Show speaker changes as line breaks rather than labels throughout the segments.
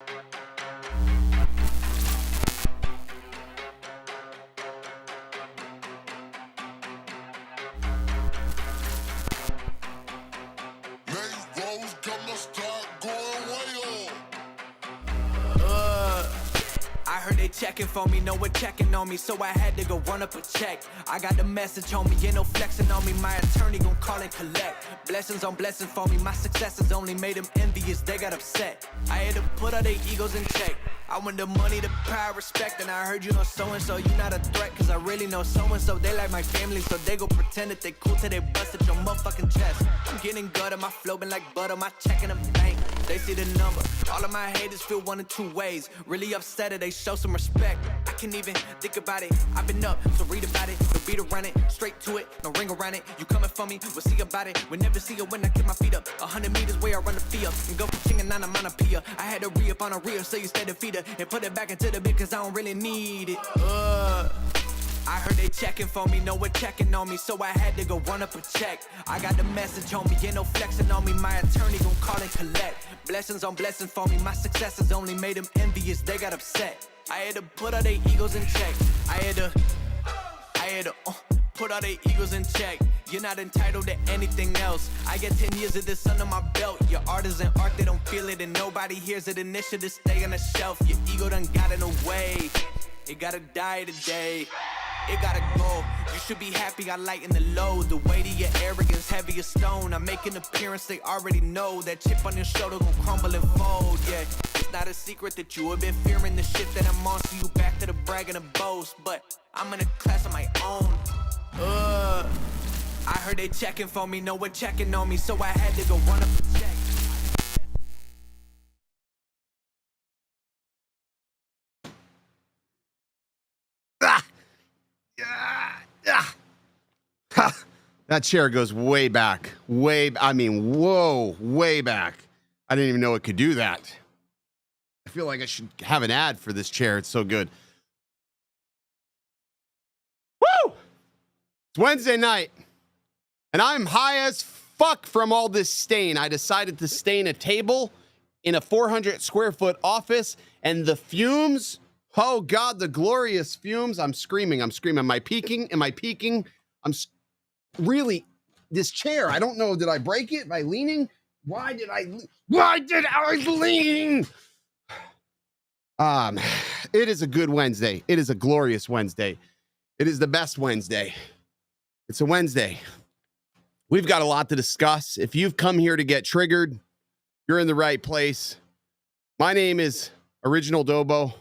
I heard they checking for me, no one checking on me, so I had to go run up a check. I got the message on me, ain't no flexing on me, my attorney gon' call and collect. Blessings on blessings for me, my successes only made them envious, they got upset. I had to put all their egos in check. I want the money, the power, respect, and I heard you know so-and-so, you not a threat, cause I really know so-and-so, they like my family, so they go pretend that they cool till they busted your motherfucking chest. I'm getting gutter, my flow been like butter, my check in the bank, they see the number. All of my haters feel one of two ways, really upset it, they show some respect. I can't even think about it, I've been up, so read about it, no beat around it, straight to it, no ring around it, you coming for me, we'll see about it, we'll never see it when I get my feet up, 100 meters where I run the fee up, and go for ching and on a I had to re-up on a reel, so you stay the feeder, and put it back into the bit, cause I don't really need it, I heard they checking for me, no one checking on me, so I had to go run up a check. I got the message on me, ain't no flexing on me, my attorney gon' call and collect. Blessings on blessings for me, my successes only made them envious, they got upset. I had to put all their egos in check. I had to put all their egos in check. You're not entitled to anything else. I get 10 years of this under my belt. Your art isn't art, they don't feel it, and nobody hears it. Initiative stay on the shelf. Your ego done got in the way. It gotta die today. It gotta go. You should be happy I lighten the load. The weight of your arrogance, heavy as stone. I make an appearance, they already know. That chip on your shoulder gon' crumble and fold, yeah. It's not a secret that you have been fearing the shit that I'm on. So you back to the brag and the boast. But I'm in a class of my own. I heard they checking for me, no one checking on me, so I had to go run up a check.
That chair goes way back. Way back. I didn't even know it could do that. I feel like I should have an ad for this chair. It's so good. Woo! It's Wednesday night, and I'm high as fuck from all this stain. I decided to stain a table in a 400 square foot office, and the fumes, oh God, the glorious fumes. I'm screaming. Am I peeking? Really, this chair, I don't know. Did I break it by leaning? Why did I lean? It is a good Wednesday. It is a glorious Wednesday. It is the best Wednesday. It's a Wednesday. We've got a lot to discuss. If you've come here to get triggered, you're in the right place. My name is OriginaldoBo.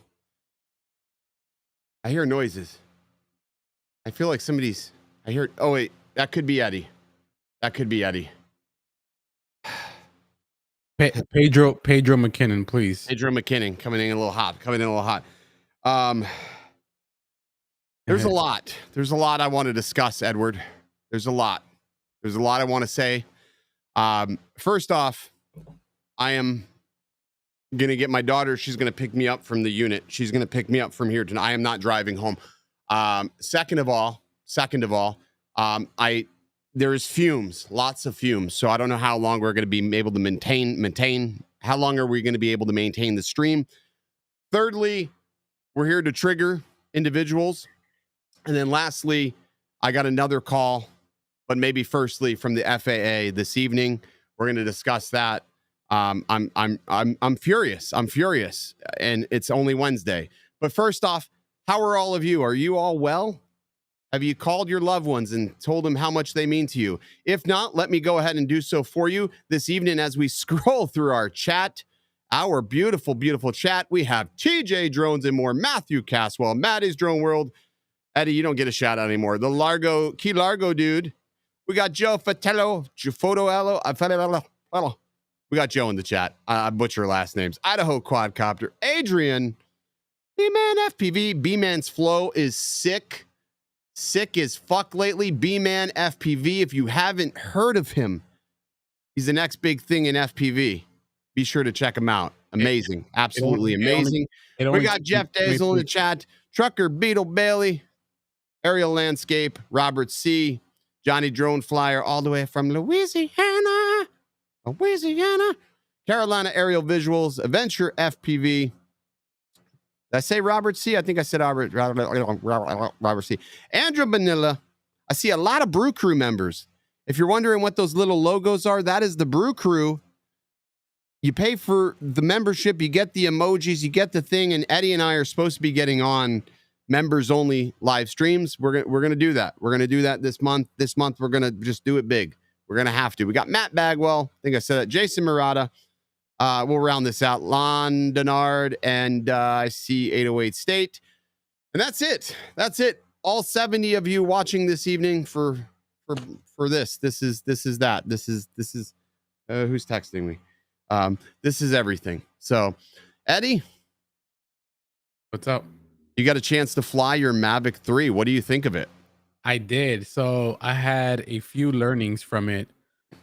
I hear noises. I feel like oh wait, that could be Eddie.
Pedro McKinnon, please.
Pedro McKinnon coming in a little hot. There's a lot. There's a lot I want to discuss, Edward. There's a lot I want to say. First off, I am going to get my daughter. She's going to pick me up from the unit. She's going to pick me up from here tonight. I am not driving home. Second of all, there's fumes, lots of fumes. So I don't know how long we're going to be able to maintain. How long are we going to be able to maintain the stream? Thirdly, we're here to trigger individuals. And then lastly, I got another call, but maybe firstly from the FAA this evening. We're going to discuss that. I'm furious. And it's only Wednesday. But first off, how are all of you? Are you all well? Have you called your loved ones and told them how much they mean to you? If not, let me go ahead and do so for you this evening as we scroll through our chat, our beautiful, beautiful chat. We have TJ Drones and more, Matthew Caswell, Maddie's Drone World. Eddie, you don't get a shout out anymore. The Key Largo dude. We got Joe Fatello, we got Joe in the chat. I butcher last names. Idaho Quadcopter. Adrian. B-Man FPV. B-Man's flow is sick. Sick as fuck lately. B-Man FPV. If you haven't heard of him, he's the next big thing in FPV. Be sure to check him out. Amazing. Absolutely amazing. We got Jeff Dazel in the chat. Trucker Beetle Bailey. Aerial Landscape. Robert C. Johnny Drone Flyer all the way from Louisiana. Carolina Aerial Visuals, Adventure FPV. Did I say Robert C? I think I said Robert C. Andrew Vanilla. I see a lot of Brew Crew members. If you're wondering what those little logos are, that is the Brew Crew. You pay for the membership, you get the emojis, you get the thing, and Eddie and I are supposed to be getting on members only live streams. We're gonna do that. We're gonna do that this month. This month we're gonna just do it big. We're gonna have to. We got Matt Bagwell. I think I said that. Jason Murata. We'll round this out. Lon Denard and I see 808 State, and that's it. That's it. All 70 of you watching this evening for this. This is that. This is who's texting me. This is everything. So, Eddie,
What's up?
you got a chance to fly your Mavic 3. What do you think of it?
I did. So I had a few learnings from it.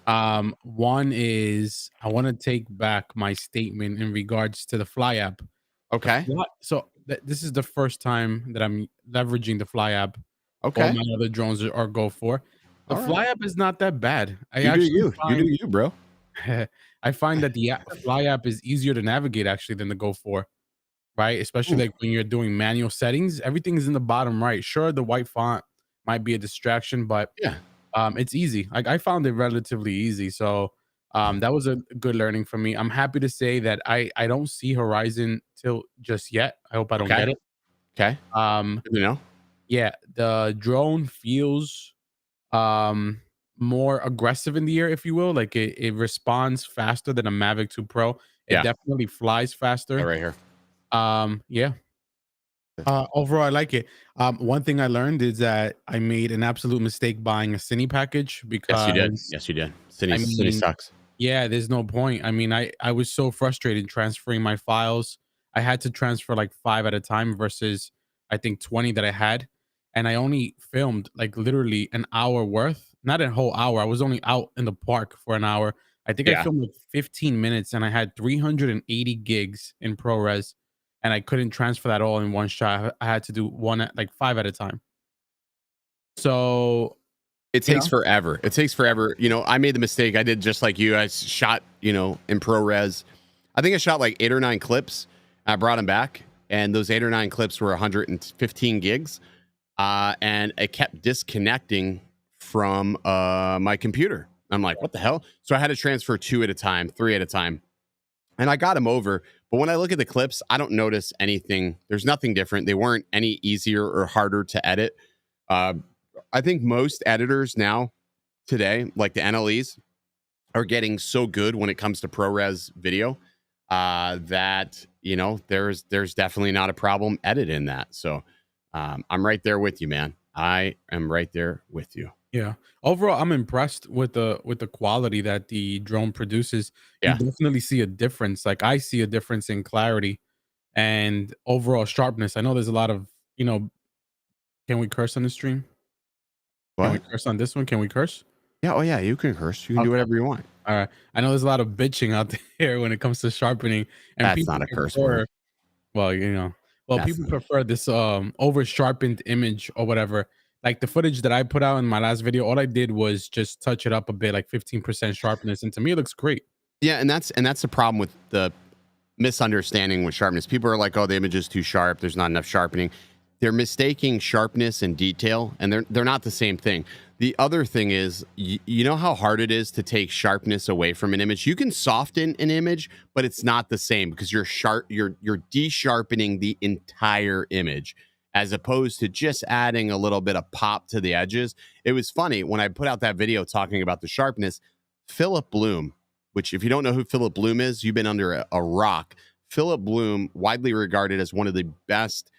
One is I want to take back my statement in regards to the Fly app.
Okay.
So this is the first time that I'm leveraging the Fly app.
Okay.
All my other drones are Go for. The
All right.
Fly app is not that bad.
You do you, bro.
I find that the Fly app is easier to navigate actually than the Go 4, right? Especially like when you're doing manual settings, everything is in the bottom right. Sure, the white font might be a distraction, but
Yeah.
it's easy. Like I found it relatively easy. So that was a good learning for me. I'm happy to say that I don't see Horizon till just yet. I hope I don't get it.
Okay. You know?
Yeah, the drone feels more aggressive in the air, if you will. Like it responds faster than a Mavic 2 Pro. It definitely flies faster.
Right here.
Yeah. Overall, I like it. One thing I learned is that I made an absolute mistake buying a Cine package because
Yes, you did. Cine sucks.
yeah, there's no point. I mean, I was so frustrated transferring my files. I had to transfer like 5 at a time versus I think 20 that I had. And I only filmed like literally an hour worth, not a whole hour. I was only out in the park for an hour. I think I filmed like 15 minutes and I had 380 gigs in ProRes and I couldn't transfer that all in one shot. I had to do like 5 at a time. So
it takes forever. It takes forever. You know, I made the mistake. I did just like you. I shot, in ProRes. I think I shot like 8 or 9 clips. I brought them back, and those 8 or 9 clips were 115 gigs. And it kept disconnecting from my computer. I'm like, what the hell? So I had to transfer 2 at a time, 3 at a time. And I got them over. But when I look at the clips, I don't notice anything. There's nothing different. They weren't any easier or harder to edit. I think most editors now today, like the NLEs, are getting so good when it comes to ProRes video that, there's definitely not a problem editing that. So I'm right there with you, man. I am right there with you.
Yeah. Overall, I'm impressed with the quality that the drone produces.
Yeah.
You definitely see a difference. Like I see a difference in clarity and overall sharpness. I know there's a lot of, can we curse on the stream?
What?
Can we curse on this one? Can we curse?
Yeah. Oh, yeah. You can curse. You can do whatever you want.
All right. I know there's a lot of bitching out there when it comes to sharpening. And
That's not a curse word.
Well, people prefer this over sharpened image or whatever. Like the footage that I put out in my last video, all I did was just touch it up a bit, like 15% sharpness, and to me it looks great.
Yeah, and that's the problem with the misunderstanding with sharpness. People are like, "Oh, the image is too sharp. There's not enough sharpening." They're mistaking sharpness and detail, and they're not the same thing. The other thing is, you know how hard it is to take sharpness away from an image. You can soften an image, but it's not the same because you're de-sharpening the entire image, as opposed to just adding a little bit of pop to the edges. It was funny when I put out that video talking about the sharpness. Philip Bloom, which if you don't know who Philip Bloom is, you've been under a rock. Philip Bloom, widely regarded as one of the best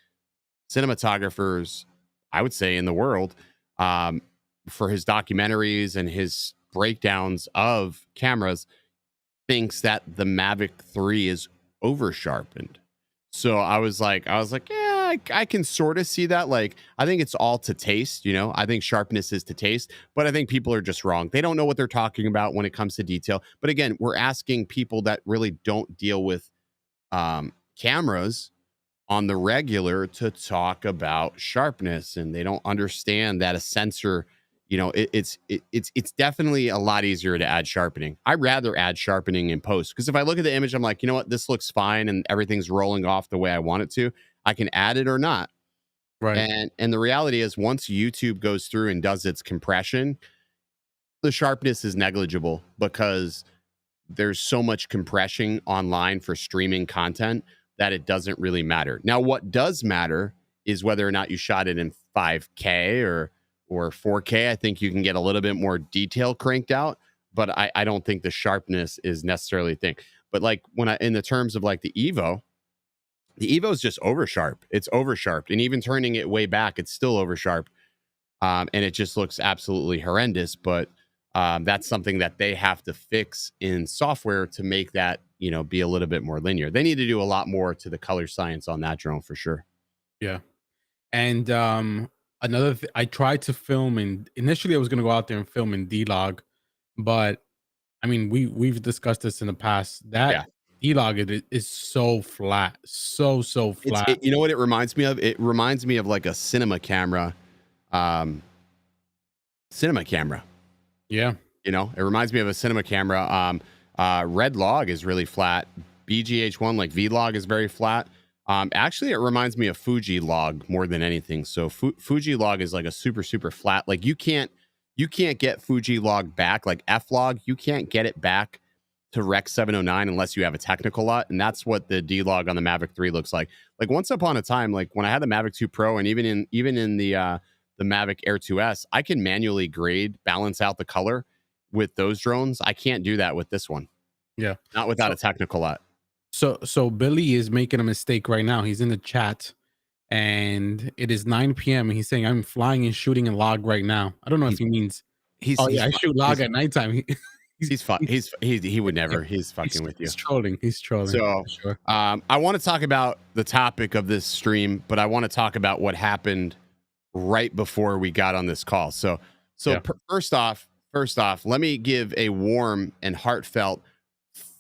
cinematographers, I would say, in the world, for his documentaries and his breakdowns of cameras, thinks that the Mavic 3 is over sharpened. So I was like, yeah, I can sort of see that. Like, I think it's all to taste, I think sharpness is to taste, but I think people are just wrong. They don't know what they're talking about when it comes to detail. But again, we're asking people that really don't deal with cameras on the regular to talk about sharpness, and they don't understand that a sensor it's definitely a lot easier to add sharpening. I'd rather add sharpening in post, because if I look at the image, I'm like, you know what, this looks fine and everything's rolling off the way I want it to. I can add it or not.
Right.
And the reality is, once YouTube goes through and does its compression, the sharpness is negligible, because there's so much compression online for streaming content that it doesn't really matter. Now, what does matter is whether or not you shot it in 5K or 4K. I think you can get a little bit more detail cranked out, but I don't think the sharpness is necessarily a thing. But like in the terms of like the Evo is just over sharp. It's over sharp, and even turning it way back, it's still over sharp, and it just looks absolutely horrendous. But that's something that they have to fix in software to make that, be a little bit more linear. They need to do a lot more to the color science on that drone for sure.
Yeah. And I tried to film, and initially I was going to go out there and film in D-Log, but I mean, we've discussed this in the past. That D-Log is so flat, so flat.
You know what it reminds me of? It reminds me of like a cinema camera.
Yeah.
It reminds me of a cinema camera. Red Log is really flat. BGH1, like V-Log, is very flat. Actually, it reminds me of Fuji Log more than anything. So Fuji Log is like a super flat. Like you can't get Fuji Log back, like F Log. You can't get it back to Rec 709 unless you have a technical lot, and that's what the D Log on the Mavic 3 looks like. Like once upon a time, like when I had the Mavic 2 Pro, and even in the Mavic Air 2S, I can manually balance out the color with those drones. I can't do that with this one.
Yeah,
not without a technical lot.
So Billy is making a mistake right now. He's in the chat, and it is 9 p.m. and he's saying, I'm flying and shooting a log right now. I don't know if he means I shoot log at nighttime.
He's fun. He would never. He's fucking with you.
He's trolling.
So
sure.
I want to talk about the topic of this stream, but I want to talk about what happened right before we got on this call. So first off, let me give a warm and heartfelt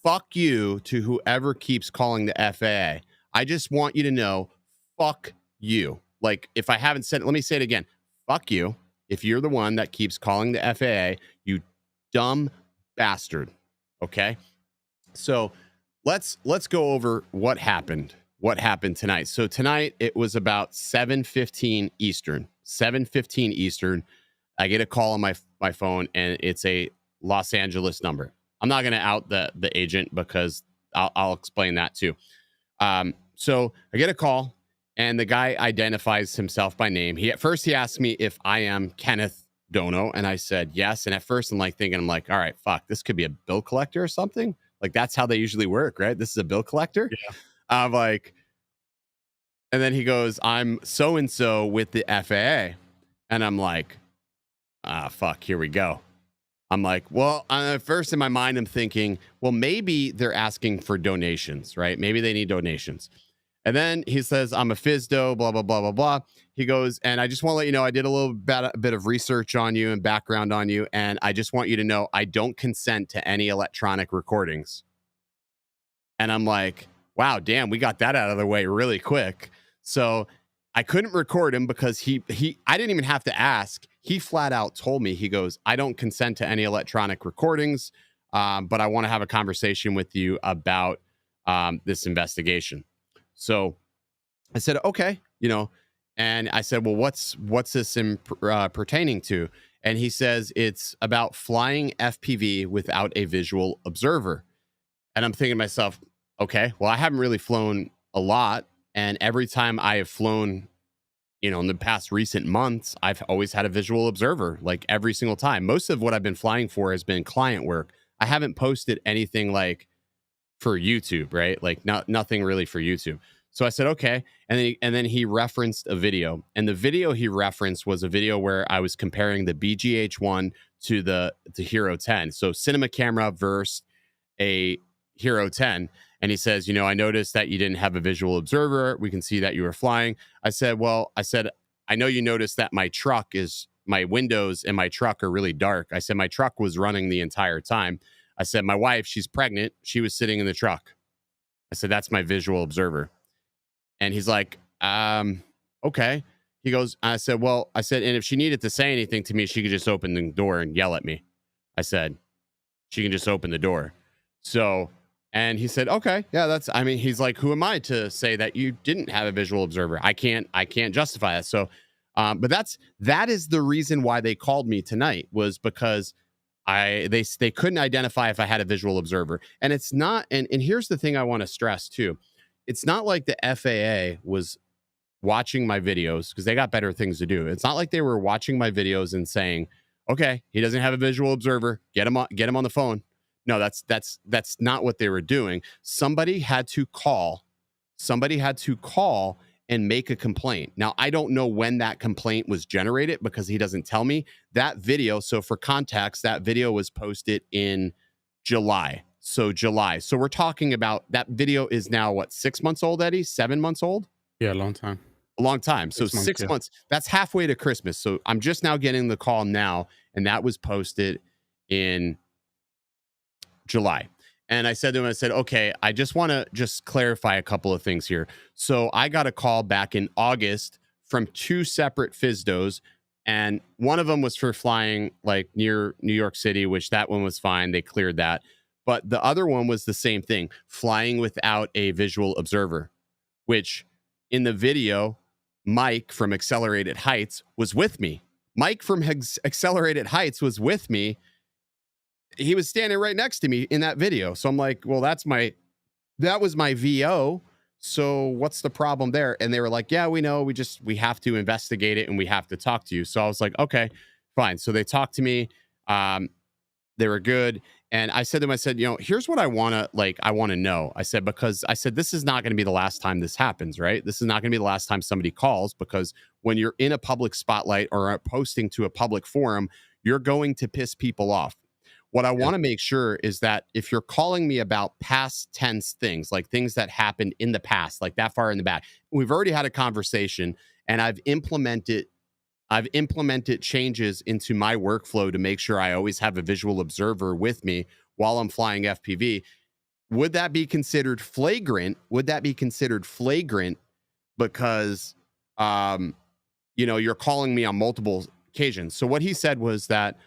fuck you to whoever keeps calling the FAA. I just want you to know, fuck you. Like, if I haven't said it, let me say it again. Fuck you. If you're the one that keeps calling the FAA, you dumb bastard. Okay. So let's go over what happened tonight. So tonight it was about 7:15 Eastern. I get a call on my phone, and it's a Los Angeles number. I'm not going to out the agent, because I'll explain that too. So I get a call, and the guy identifies himself by name. At first he asked me if I am Kenneth Dono, and I said yes. And at first I'm like, all right, fuck, this could be a bill collector or something. Like, that's how they usually work, right? This is a bill collector.
Yeah.
I'm like, and then he goes, I'm so-and-so with the FAA. And I'm like, fuck, here we go. I'm like, well, first in my mind, I'm thinking, well, maybe they're asking for donations, right? Maybe they need donations. And then he says, I'm a FISDO, blah, blah, blah, blah, blah. He goes, and I just want to let you know, I did a bit of research on you and background on you. And I just want you to know, I don't consent to any electronic recordings. And I'm like, wow, damn, we got that out of the way really quick. So I couldn't record him because I didn't even have to ask. He flat out told me, he goes, I don't consent to any electronic recordings, but I want to have a conversation with you about this investigation. So I said, okay, and I said, well, what's this pertaining to? And he says it's about flying FPV without a visual observer. And I'm thinking to myself, okay, well, I haven't really flown a lot. And every time I have flown, in the past recent months, I've always had a visual observer, like every single time. Most of what I've been flying for has been client work. I haven't posted anything like for YouTube, right? Like nothing really for YouTube. So I said, okay. And then he referenced a video, and the video he referenced was a video where I was comparing the BGH1 to the Hero 10. So cinema camera versus a Hero 10. And he says, I noticed that you didn't have a visual observer. We can see that you were flying. I said, I know you noticed that my windows in my truck are really dark. I said, my truck was running the entire time. I said, my wife, she's pregnant. She was sitting in the truck. I said, that's my visual observer. And he's like, okay. He goes, I said, well, I said, and if she needed to say anything to me, she could just open the door and yell at me. I said, she can just open the door. So, and he said, okay, yeah, that's, I mean, he's like, who am I to say that you didn't have a visual observer? I can't justify that. So, but that is the reason why they called me tonight, was because they couldn't identify if I had a visual observer. And it's not, and here's the thing I want to stress too. It's not like the FAA was watching my videos, because they got better things to do. It's not like they were watching my videos and saying, okay, he doesn't have a visual observer, get him on the phone. No, that's not what they were doing. Somebody had to call and make a complaint. Now, I don't know when that complaint was generated, because he doesn't tell me. That video, so for context, that video was posted in July. So July. So we're talking about, that video is now what, 6 months old, Eddie? 7 months old?
Yeah, a long time.
A long time. So 6 months. That's halfway to Christmas. So I'm just now getting the call now, and that was posted in July. And I said to him, I said, okay, I just want to just clarify a couple of things here. So I got a call back in August from 2 separate FSDOs, and one of them was for flying like near New York City, which that one was fine. They cleared that. But the other one was the same thing, flying without a visual observer, which in the video, Mike from Accelerated Heights was with me. Mike from Accelerated Heights was with me. He was standing right next to me in that video. So I'm like, well, that was my VO. So what's the problem there? And they were like, yeah, we know, we have to investigate it and we have to talk to you. So I was like, okay, fine. So they talked to me. They were good. And I said to them, I said, here's what I want to know. I said, because I said, this is not going to be the last time this happens, right? This is not going to be the last time somebody calls, because when you're in a public spotlight or posting to a public forum, you're going to piss people off. What I want to make sure is that if you're calling me about past tense things, like things that happened in the past, like that far in the back, we've already had a conversation, and I've implemented changes into my workflow to make sure I always have a visual observer with me while I'm flying FPV. Would that be considered flagrant? Because, you're calling me on multiple occasions? So what he said was that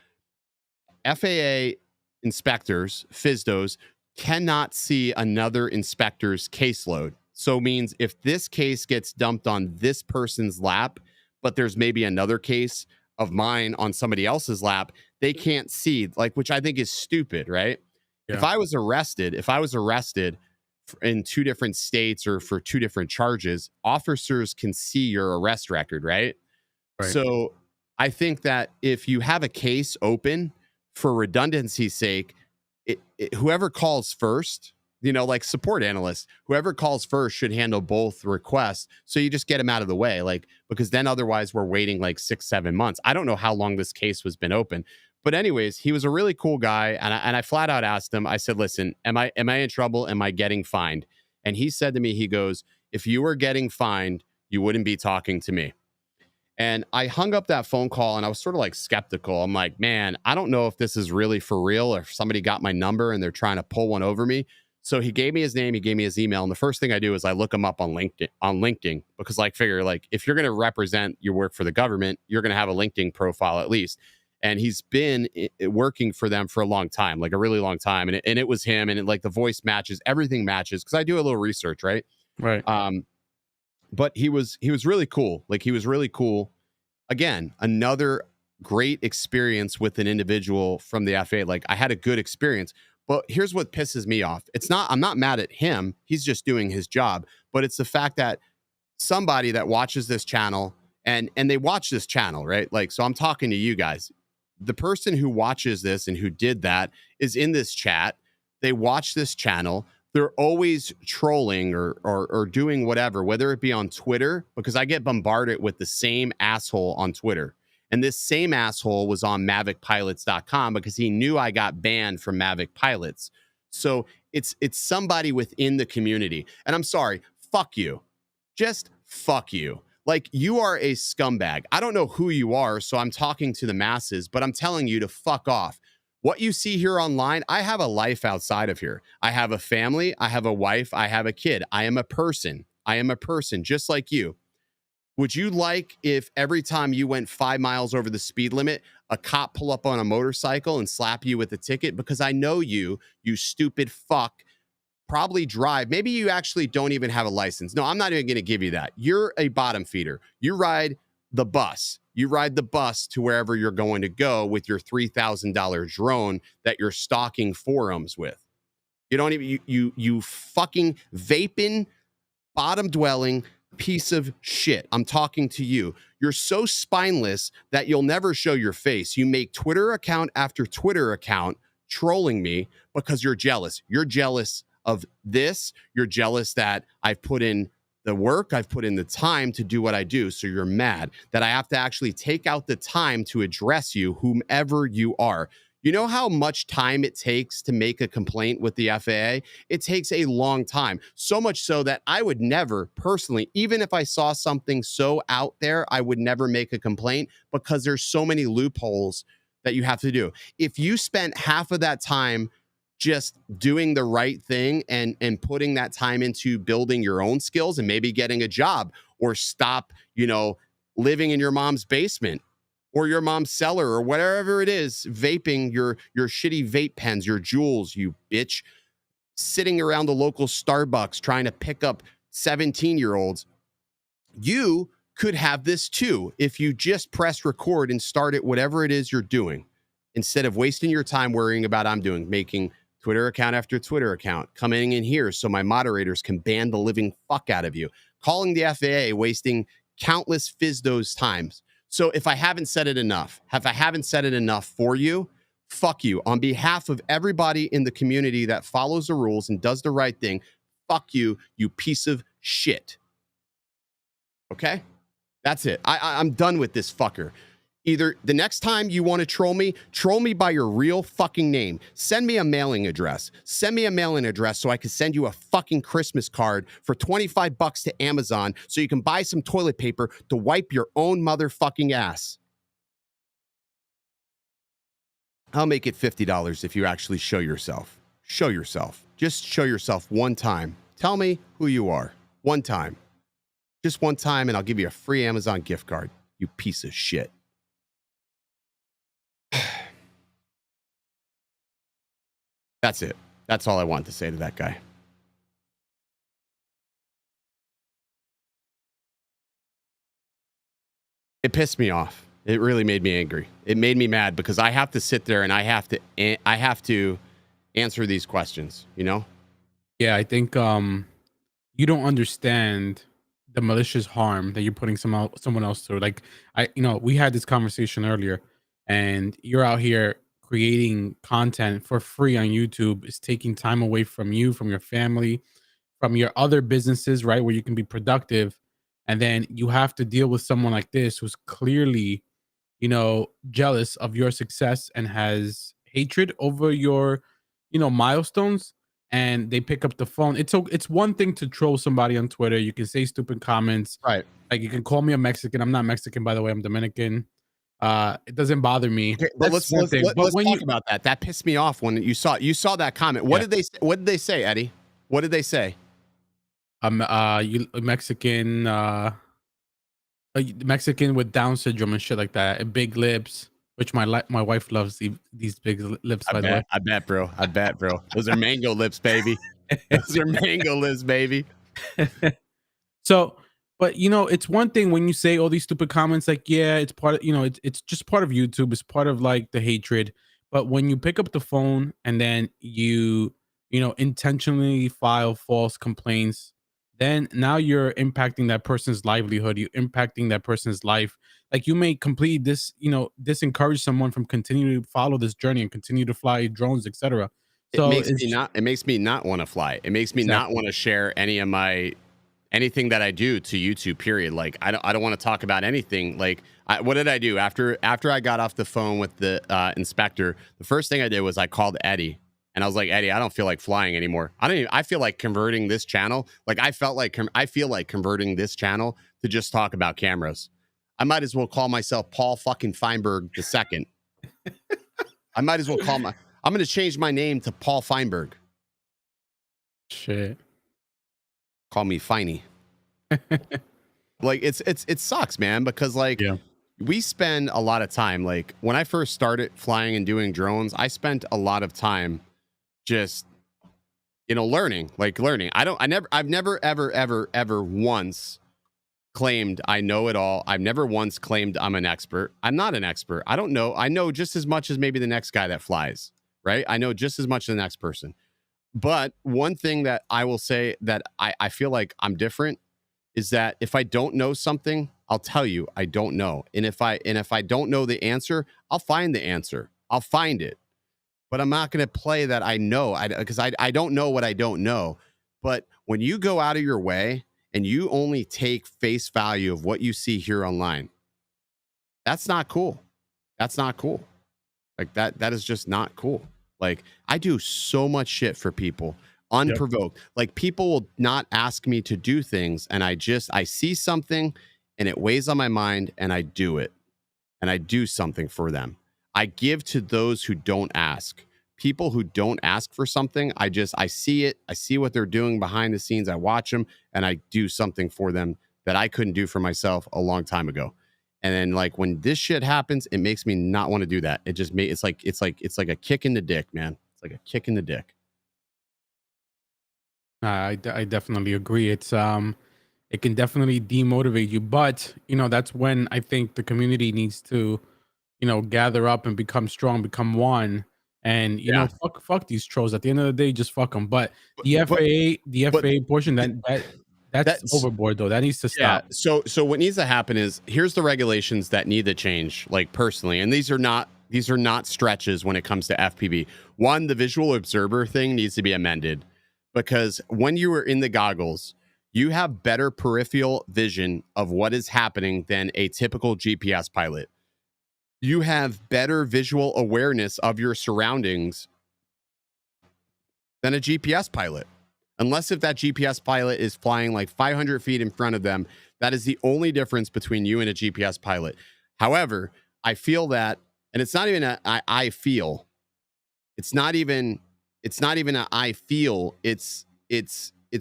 FAA inspectors, FSDOs, cannot see another inspector's caseload. So means if this case gets dumped on this person's lap, but there's maybe another case of mine on somebody else's lap, they can't see, which I think is stupid, right? Yeah. If I was arrested in 2 different states or for 2 different charges, officers can see your arrest record, right? So I think that if you have a case open, for redundancy's sake, whoever calls first, like support analysts, whoever calls first should handle both requests. So you just get them out of the way, because then otherwise we're waiting 6-7 months. I don't know how long this case has been open, but anyways, he was a really cool guy. And I flat out asked him, I said, listen, am I in trouble? Am I getting fined? And he said to me, he goes, if you were getting fined, you wouldn't be talking to me. And I hung up that phone call, and I was sort of skeptical. I'm like, man, I don't know if this is really for real, or if somebody got my number and they're trying to pull one over me. So he gave me his name, he gave me his email, and the first thing I do is I look him up on LinkedIn, because figure if you're going to represent your work for the government, you're going to have a LinkedIn profile at least. And he's been working for them for a long time, a really long time. And it was him, and the voice matches, everything matches, because I do a little research, right?
Right.
But he was really cool. He was really cool. Again, another great experience with an individual from the FAA. I had a good experience, but here's what pisses me off. I'm not mad at him. He's just doing his job, but it's the fact that somebody that watches this channel and they watch this channel, right? So I'm talking to you guys. The person who watches this and who did that is in this chat. They watch this channel. They're always trolling or doing whatever, whether it be on Twitter, because I get bombarded with the same asshole on Twitter. And this same asshole was on MavicPilots.com because he knew I got banned from Mavic Pilots. So it's somebody within the community. And I'm sorry, fuck you. Just fuck you. You are a scumbag. I don't know who you are, so I'm talking to the masses, but I'm telling you to fuck off. What you see here online, I have a life outside of here. I have a family, I have a wife, I have a kid. I am a person just like you. Would you like if every time you went 5 miles over the speed limit, a cop pull up on a motorcycle and slap you with a ticket? Because I know you stupid fuck, probably drive. Maybe you actually don't even have a license. No, I'm not even going to give you that. You're a bottom feeder. You ride the bus. You ride the bus to wherever you're going to go with your $3,000 drone that you're stalking forums with. You don't even, you fucking vaping, bottom dwelling piece of shit. I'm talking to you. You're so spineless that you'll never show your face. You make Twitter account after Twitter account trolling me because you're jealous. You're jealous of this. You're jealous that I've put in the work, I've put in the time to do what I do. So you're mad that I have to actually take out the time to address you, whomever you are. You know how much time it takes to make a complaint with the FAA? It takes a long time. So much so that I would never personally, even if I saw something so out there, I would never make a complaint because there's so many loopholes that you have to do. If you spent half of that time just doing the right thing and putting that time into building your own skills and maybe getting a job, or stop, living in your mom's basement or your mom's cellar or whatever it is, vaping your shitty vape pens, your jewels, you bitch, sitting around the local Starbucks trying to pick up 17-year-olds. You could have this too if you just press record and start at whatever it is you're doing, instead of wasting your time worrying about making Twitter account after Twitter account, coming in here so my moderators can ban the living fuck out of you, calling the FAA, wasting countless FISDO's times. So if I haven't said it enough, for you, fuck you. On behalf of everybody in the community that follows the rules and does the right thing, fuck you, you piece of shit. Okay? That's it. I'm done with this fucker. Either the next time you want to troll me by your real fucking name. Send me a mailing address. Send me a mailing address so I can send you a fucking Christmas card for $25 to Amazon so you can buy some toilet paper to wipe your own motherfucking ass. I'll make it $50 if you actually show yourself. Show yourself. Just show yourself one time. Tell me who you are. One time. Just one time, and I'll give you a free Amazon gift card, you piece of shit. That's it. That's all I want to say to that guy. It pissed me off. It really made me angry. It made me mad because I have to sit there and I have to answer these questions,
Yeah, I think you don't understand the malicious harm that you're putting someone else through. Like we had this conversation earlier, and you're out here creating content for free on YouTube. Is taking time away from you, from your family, from your other businesses, right? Where you can be productive. And then you have to deal with someone like this who's clearly, jealous of your success and has hatred over your, milestones. And they pick up the phone. It's one thing to troll somebody on Twitter. You can say stupid comments.
Right.
Like, you can call me a Mexican. I'm not Mexican, by the way. I'm Dominican. It doesn't bother me.
Okay, but let's talk about that. That pissed me off when you saw that comment. What did they say, Eddie? What did they say?
You Mexican, Mexican with Down syndrome and shit like that, and big lips, which my wife loves these big lips. By the way,
I bet, bro. Those are mango lips, baby. Those are mango lips, baby.
So, but it's one thing when you say all these stupid comments, like, yeah, it's part of, it's just part of YouTube. It's part of like the hatred. But when you pick up the phone and then you intentionally file false complaints, then now you're impacting that person's livelihood. You're impacting that person's life. Like, you may completely disencourage someone from continuing to follow this journey and continue to fly drones, etc. So
it makes me not want to fly. It makes me not want to share anything that I do to YouTube, period. Like, I don't want to talk about anything. Like, what did I do after I got off the phone with the inspector? The first thing I did was I called Eddie, and I was like, Eddie, I don't feel like flying anymore. I feel like converting this channel. Like, I feel like converting this channel to just talk about cameras. I might as well call myself Paul fucking Feinberg II. I might as well I'm going to change my name to Paul Feinberg.
Shit.
Call me Finey. Like it sucks, man, because like
Yeah.
we spend a lot of time. Like when I first started flying and doing drones, I spent a lot of time just learning. I've never ever once claimed I know it all. I've never once claimed I'm an expert. I'm not an expert. I don't know. I know just as much as maybe the next guy that flies, right? I know just as much as the next person. But one thing that I will say that I feel like I'm different is that if I don't know something, I'll tell you I don't know. And if I don't know the answer, I'll find the answer. I'll find it. But I'm not going to play that I know, because I don't know what I don't know. But when you go out of your way and you only take face value of what you see here online, that's not cool. That's not cool. Like that is just not cool. Like I do so much shit for people unprovoked. Yep. Like people will not ask me to do things, and I see something and it weighs on my mind and I do it. And I do something for them. I give to those who don't ask. People who don't ask for something, I see it. I see what they're doing behind the scenes. I watch them and I do something for them that I couldn't do for myself a long time ago. And then like when this shit happens, it makes me not want to do that. It just it's like a kick in the dick, man. It's like a kick in the dick.
I definitely agree. It's it can definitely demotivate you, but that's when I think the community needs to gather up and become strong, become one, and fuck these trolls. At the end of the day, just fuck them. But the FAA portion, that's overboard though. That needs to stop.
Yeah. So what needs to happen is here's the regulations that need to change, like personally, and these are not stretches when it comes to FPV. One, the visual observer thing needs to be amended, because when you are in the goggles, you have better peripheral vision of what is happening than a typical GPS pilot. You have better visual awareness of your surroundings than a GPS pilot. Unless if that GPS pilot is flying like 500 feet in front of them, that is the only difference between you and a GPS pilot. However, I feel that, and it's not even I feel. It's not even a I feel. It's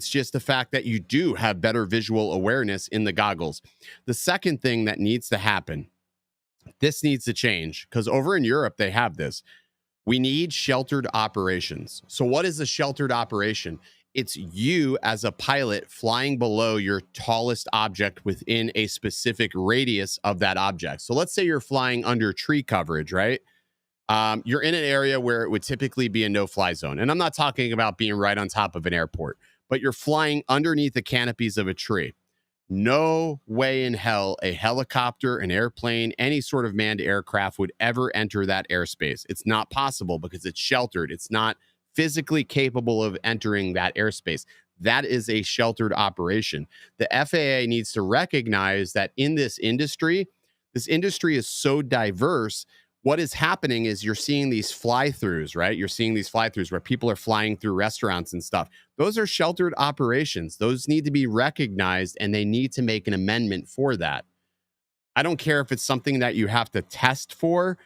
just the fact that you do have better visual awareness in the goggles. The second thing that needs to happen, this needs to change, because over in Europe, they have this. We need sheltered operations. So what is a sheltered operation? It's you as a pilot flying below your tallest object within a specific radius of that object. So let's say you're flying under tree coverage, right? You're in an area where it would typically be a no-fly zone. And I'm not talking about being right on top of an airport, but you're flying underneath the canopies of a tree. No way in hell a helicopter, an airplane, any sort of manned aircraft would ever enter that airspace. It's not possible because it's sheltered. It's not physically capable of entering that airspace. That is a sheltered operation. The FAA needs to recognize that in this industry is so diverse. What is happening is you're seeing these fly-throughs, right? You're seeing these fly-throughs where people are flying through restaurants and stuff. Those are sheltered operations. Those need to be recognized, and they need to make an amendment for that. I don't care if it's something that you have to test for,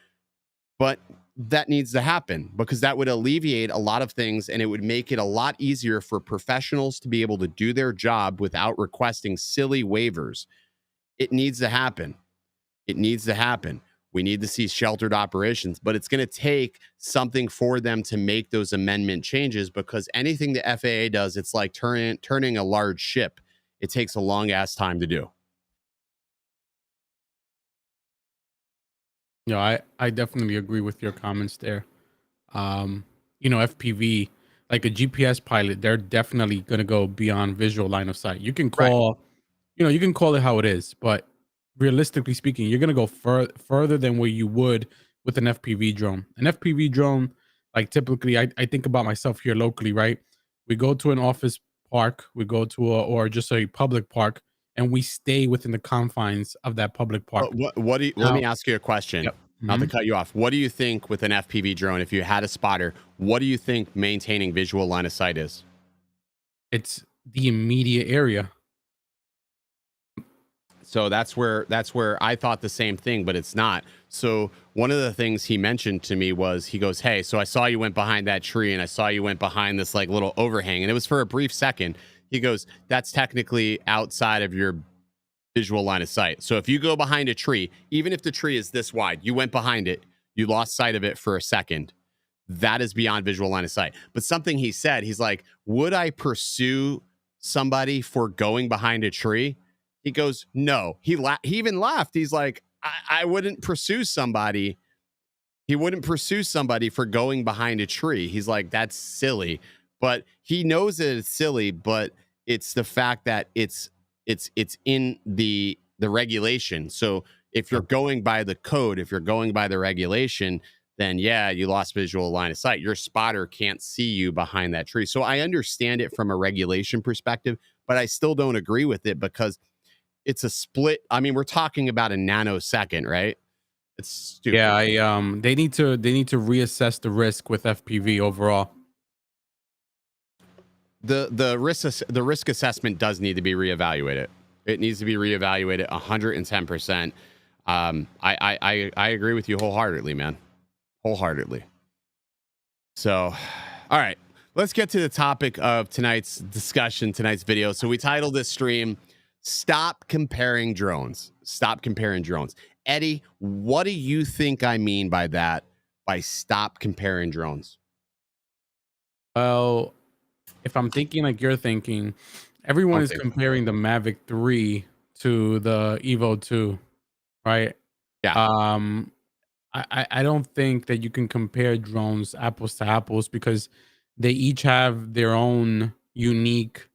but that needs to happen, because that would alleviate a lot of things, and it would make it a lot easier for professionals to be able to do their job without requesting silly waivers. It needs to happen. It needs to happen. We need to see sheltered operations, but it's going to take something for them to make those amendment changes, because anything the FAA does, it's like turning a large ship. It takes a long ass time to do.
I definitely agree with your comments there. FPV, like a GPS pilot, they're definitely going to go beyond visual line of sight. You can call, you can call it how it is, but realistically speaking, you're going to go further than where you would with an FPV drone. An FPV drone, like typically, I think about myself here locally, right? We go to an office park, we go to or just a public park, and we stay within the confines of that public park.
Let me ask you a question. Yep. Not to cut you off. What do you think with an FPV drone, if you had a spotter, what do you think maintaining visual line of sight is?
It's the immediate area.
So that's where I thought the same thing, but it's not. So one of the things he mentioned to me was, he goes, "Hey, so I saw you went behind that tree, and I saw you went behind this like little overhang, and it was for a brief second." He goes, "That's technically outside of your visual line of sight. So if you go behind a tree, even if the tree is this wide, you went behind it, you lost sight of it for a second. That is beyond visual line of sight. But something he said, he's like, would I pursue somebody for going behind a tree? He goes, no. He even laughed. He's like, I wouldn't pursue somebody. He wouldn't pursue somebody for going behind a tree. He's like, that's silly. But he knows that it's silly, but it's the fact that it's in the regulation. So if you're going by the code, if you're going by the regulation, then yeah, you lost visual line of sight. Your spotter can't see you behind that tree. So I understand it from a regulation perspective, but I still don't agree with it because it's a split. I mean, we're talking about a nanosecond, right? It's stupid.
Yeah, they need to reassess the risk with FPV overall.
The risk assessment does need to be reevaluated. It needs to be reevaluated 110%. I agree with you wholeheartedly, man. Wholeheartedly. So, all right, let's get to the topic of tonight's discussion, tonight's video. So we titled this stream, Stop Comparing Drones. Stop Comparing Drones. Eddie, what do you think I mean by that, by stop comparing drones?
Well, if I'm thinking like you're thinking, everyone is comparing the Mavic 3 to the Evo 2, right?
Yeah.
I don't think that you can compare drones apples to apples because they each have their own unique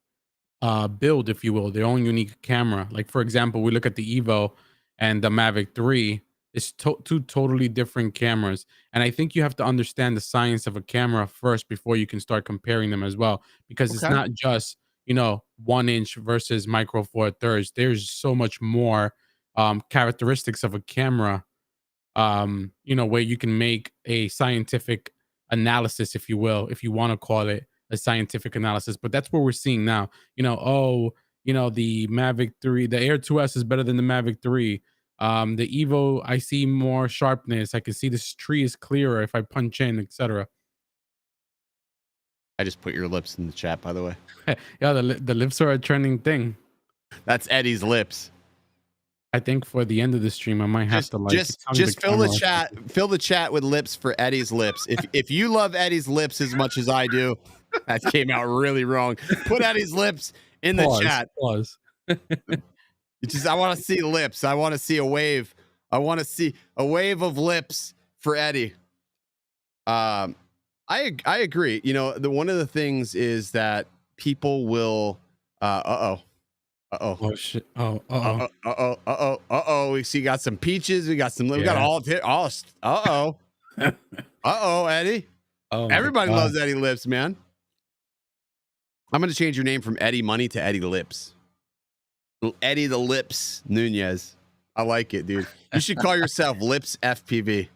build, if you will, their own unique camera. Like for example, we look at the Evo and the Mavic 3. It's two totally different cameras, and I think you have to understand the science of a camera first before you can start comparing them as well, because it's not just 1 inch versus micro four thirds. There's so much more characteristics of a camera, where you can make a scientific analysis, if you will, if you want to call it a scientific analysis. But that's what we're seeing now. The Mavic 3, the Air 2S is better than the Mavic 3. The Evo, I see more sharpness. I can see this tree is clearer if I punch in, etc.
I just put your lips in the chat, by the way.
Yeah, the lips are a trending thing.
That's Eddie's lips.
I think for the end of the stream, I might have to
just fill the chat. Fill the chat with lips for Eddie's lips. If you love Eddie's lips as much as I do, that came out really wrong. Put Eddie's lips in the chat.
Pause.
I want to see lips. I want to see a wave. I want to see a wave of lips for Eddie. I agree. One of the things is that people will.
Oh shit!
We got some peaches. We got some. We got all. Eddie. Everybody loves Eddie Lips, man. I'm gonna change your name from Eddie Money to Eddie Lips. Eddie the Lips Nunez. I like it, dude. You should call yourself Lips FPV.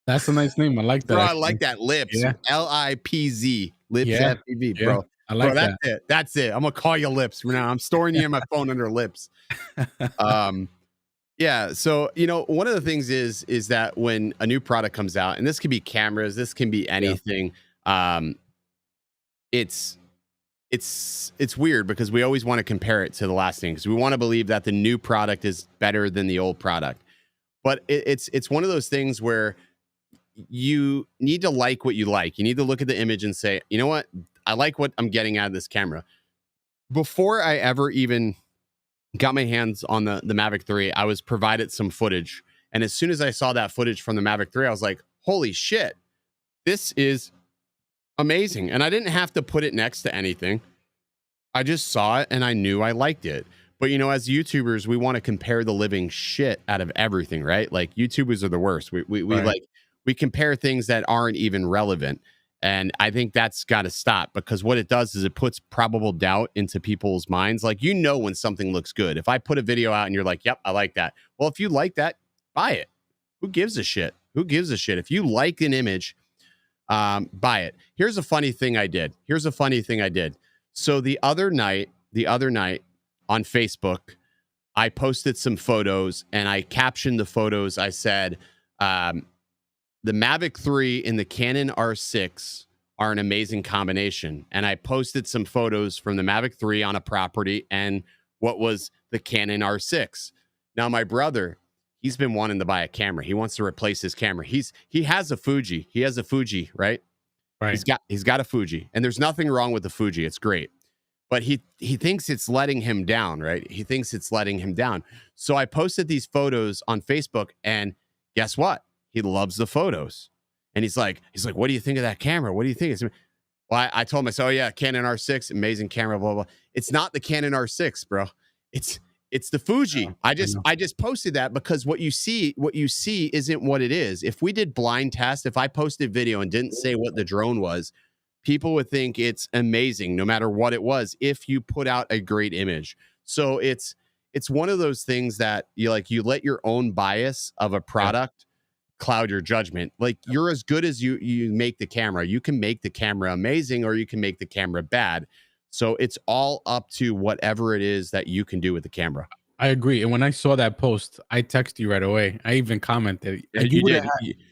That's a nice name. I like that.
Bro, I like that. Lips.
Yeah.
LIPZ. Lips FPV, bro.
I like
bro, that's it. That's it. I'm gonna call you Lips for now. I'm storing you in my phone under Lips. Yeah. So one of the things is that when a new product comes out, and this can be cameras, this can be anything. It's weird because we always want to compare it to the last thing because we want to believe that the new product is better than the old product. But it's one of those things where you need to like what you like. You need to look at the image and say, you know what? I like what I'm getting out of this camera. Before I ever even got my hands on the Mavic 3, I was provided some footage. And as soon as I saw that footage from the Mavic 3, I was like, holy shit, this is amazing. And I didn't have to put it next to anything. I just saw it and I knew I liked it. But as YouTubers, we want to compare the living shit out of everything, right? Like YouTubers are the worst. We compare things that aren't even relevant. And I think that's got to stop because what it does is it puts probable doubt into people's minds. Like, when something looks good. If I put a video out and you're like, yep, I like that. Well, if you like that, buy it. Who gives a shit? Who gives a shit? If you like an image, buy it. Here's a funny thing I did. So the other night on Facebook, I posted some photos and I captioned the photos. I said, the Mavic 3 and the Canon R6 are an amazing combination. And I posted some photos from the Mavic 3 on a property and what was the Canon R6. Now my brother, he's been wanting to buy a camera. He wants to replace his camera. He has a Fuji. He has a Fuji, right?
Right.
He's got a Fuji, and there's nothing wrong with the Fuji. It's great. But he thinks it's letting him down, right? He thinks it's letting him down. So I posted these photos on Facebook, and guess what? He loves the photos. And he's like, what do you think of that camera? What do you think? Well, I told him, I said, oh yeah, Canon R6, amazing camera, blah, blah. It's not the Canon R6, bro. It's the Fuji. I just posted that because what you see isn't what it is. If we did blind test, if I posted video and didn't say what the drone was, people would think it's amazing no matter what it was if you put out a great image. So it's one of those things that you let your own bias of a product cloud your judgment. Like, you're as good as you make the camera. You can make the camera amazing or you can make the camera bad. So it's all up to whatever it is that you can do with the camera.
I agree. And when I saw that post, I texted you right away. I even commented.
And you did.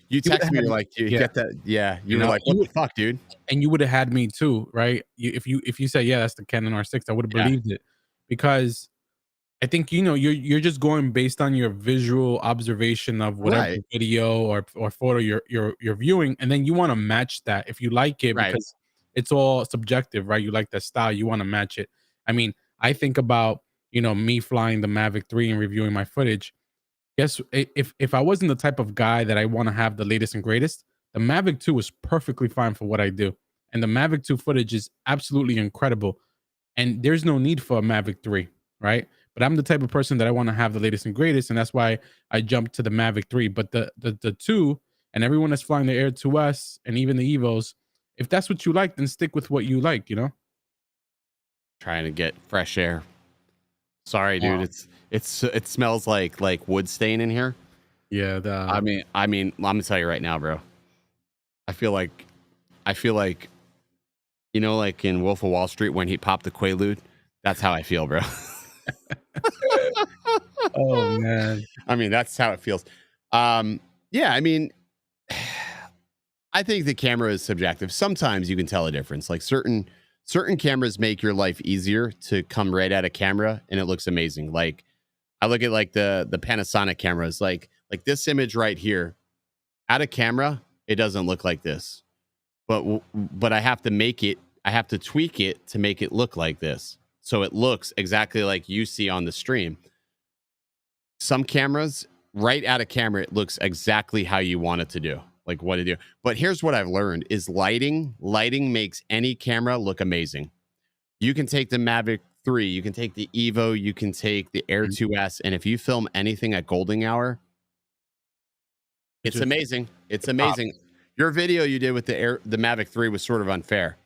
You texted me, you're like, you get that? Yeah. You were like, what the fuck, dude?
And you would have had me too, right? If you say, yeah, that's the Canon R6, I would have believed it, because I think, you're just going based on your visual observation of whatever video or photo you're viewing, and then you want to match that if you like it, because it's all subjective, right? You like that style, you want to match it. I mean, I think about, me flying the Mavic 3 and reviewing my footage. Guess if I wasn't the type of guy that I want to have the latest and greatest, the Mavic 2 is perfectly fine for what I do. And the Mavic 2 footage is absolutely incredible. And there's no need for a Mavic 3, right? But I'm the type of person that I want to have the latest and greatest, and that's why I jumped to the Mavic 3. But the 2, and everyone that's flying the Air 2S and even the Evos, if that's what you like, then stick with what you like,
Trying to get fresh air. Sorry, dude. It smells like wood stain in here.
Yeah.
I mean, I'm gonna tell you right now, bro. I feel like, like in Wolf of Wall Street when he popped the Quaalude. That's how I feel, bro.
Oh man.
I mean, that's how it feels. Yeah, I mean, I think the camera is subjective. Sometimes you can tell a difference. Like certain cameras make your life easier to come right at a camera and it looks amazing. Like I look at like the Panasonic cameras, like this image right here at a camera, it doesn't look like this, but I have to tweak it to make it look like this. So it looks exactly like you see on the stream. Some cameras, right at a camera, it looks exactly how you want it to do. Like what to do. But here's what I've learned is lighting makes any camera look amazing. You can take the Mavic 3, you can take the Evo, you can take the Air 2S, and if you film anything at golden hour, it's amazing. It's amazing. Your video you did with the Mavic 3 was sort of unfair.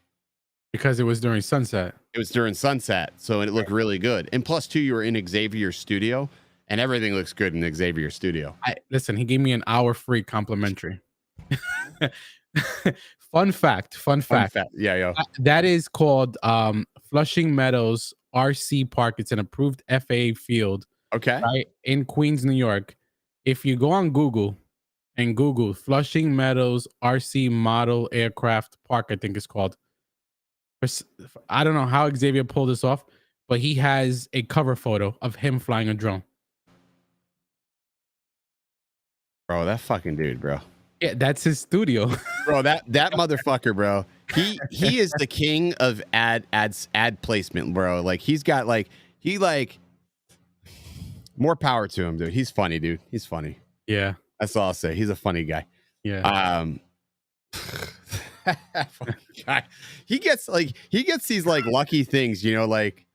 Because it was during sunset.
It was during sunset, so it looked really good. And plus, too, you were in Xavier's studio, and everything looks good in Xavier's studio.
Listen, he gave me an hour free complimentary. Fun fact.
Yeah.
That is called Flushing Meadows RC Park. It's an approved FAA field.
Okay.
Right in Queens, New York. If you go on Google and Google Flushing Meadows RC Model Aircraft Park, I think it's called. I don't know how Xavier pulled this off, but he has a cover photo of him flying a drone.
Bro, that fucking dude, bro.
Yeah, that's his studio.
Bro, that motherfucker, bro. He is the king of ad placement, bro. Like he's got more power to him, dude. He's funny, dude. He's funny.
Yeah.
That's all I'll say. He's a funny guy.
Yeah.
God. He gets these like lucky things, like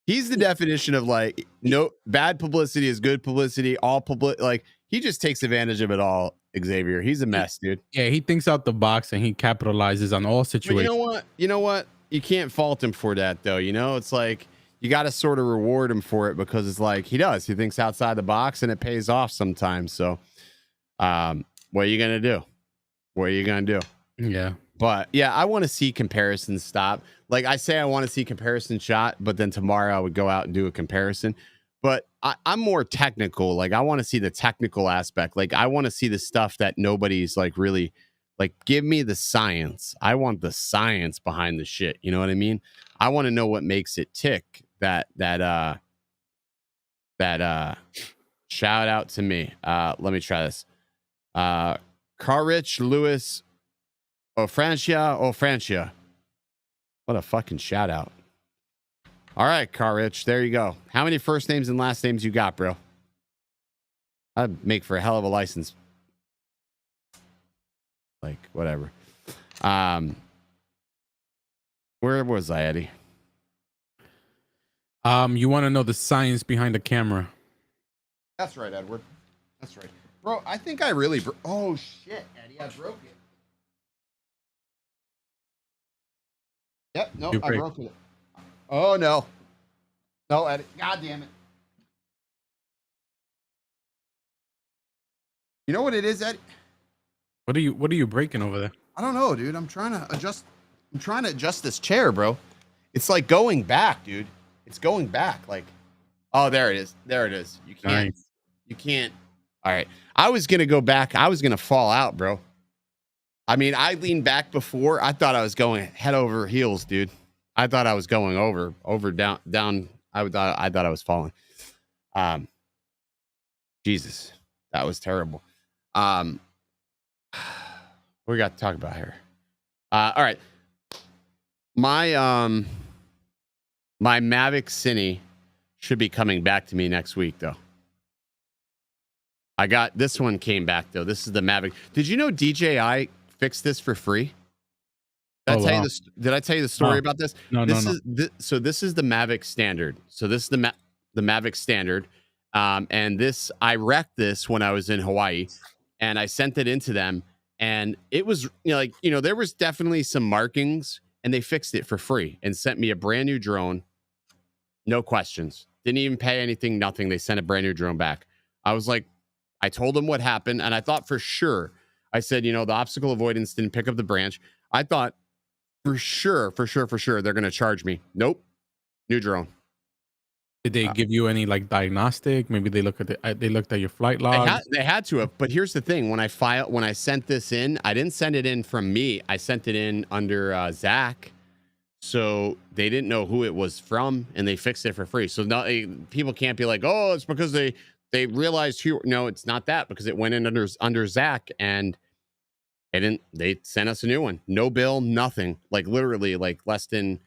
he's the definition of like no bad publicity is good publicity, all public, like he just takes advantage of it all. Xavier, he's a mess, dude.
Yeah, he thinks out the box and he capitalizes on all situations.
But you know what? You can't fault him for that though. It's like you got to sort of reward him for it because it's like he thinks outside the box and it pays off sometimes. So what are you gonna do?
Yeah.
But yeah, I want to see comparisons stop. Like I say, I want to see comparison shot, but then tomorrow I would go out and do a comparison. But I'm more technical. Like I want to see the technical aspect. Like I want to see the stuff that nobody's like really like. Give me the science. I want the science behind the shit. You know what I mean? I want to know what makes it tick. That that shout out to me. Let me try this. Carrich Lewis Francia. What a fucking shout out. All right, Carrich, there you go. How many first names and last names you got, bro? I'd make for a hell of a license. Like, whatever. Where was I, Eddie?
You want to know the science behind the camera?
That's right, Edward. That's right. Bro, I think I really oh shit, Eddie, I broke it. Yep, no, I broke it. Oh no. No, Eddie. God damn it. You know what it is, Eddie?
What are you breaking over there?
I don't know, dude. I'm trying to adjust this chair, bro. It's like going back, dude. It's going back. Like, oh, there it is. There it is. You can't. Nice. You can't. All right. I was gonna go back. I was gonna fall out, bro. I mean, I leaned back before. I thought I was going head over heels, dude. I thought I was going over, down. I thought I was falling. Jesus, that was terrible. What we got to talk about here? All right. My my Mavic Cine should be coming back to me next week, though. I got this one came back though. This is the Mavic. Did you know DJI fixed this for free? Did I tell you the story about this?
No.
So this is the Mavic Standard. So this is the Mavic Standard. And this, I wrecked this when I was in Hawaii, and I sent it into them, and it was there was definitely some markings, and they fixed it for free and sent me a brand new drone. No questions. Didn't even pay anything, nothing. They sent a brand new drone back. I was like, I told them what happened, and I thought for sure, I said, the obstacle avoidance didn't pick up the branch. I thought for sure, they're going to charge me. Nope. New drone.
Did they give you any like diagnostic? Maybe they looked at your flight log.
They had to have, but here's the thing: when I sent this in, I didn't send it in from me. I sent it in under Zach, so they didn't know who it was from, and they fixed it for free. So now people can't be like, oh, it's because they realized who. No, it's not that, because it went in under Zach, and they sent us a new one. No bill, nothing. Like literally, like less than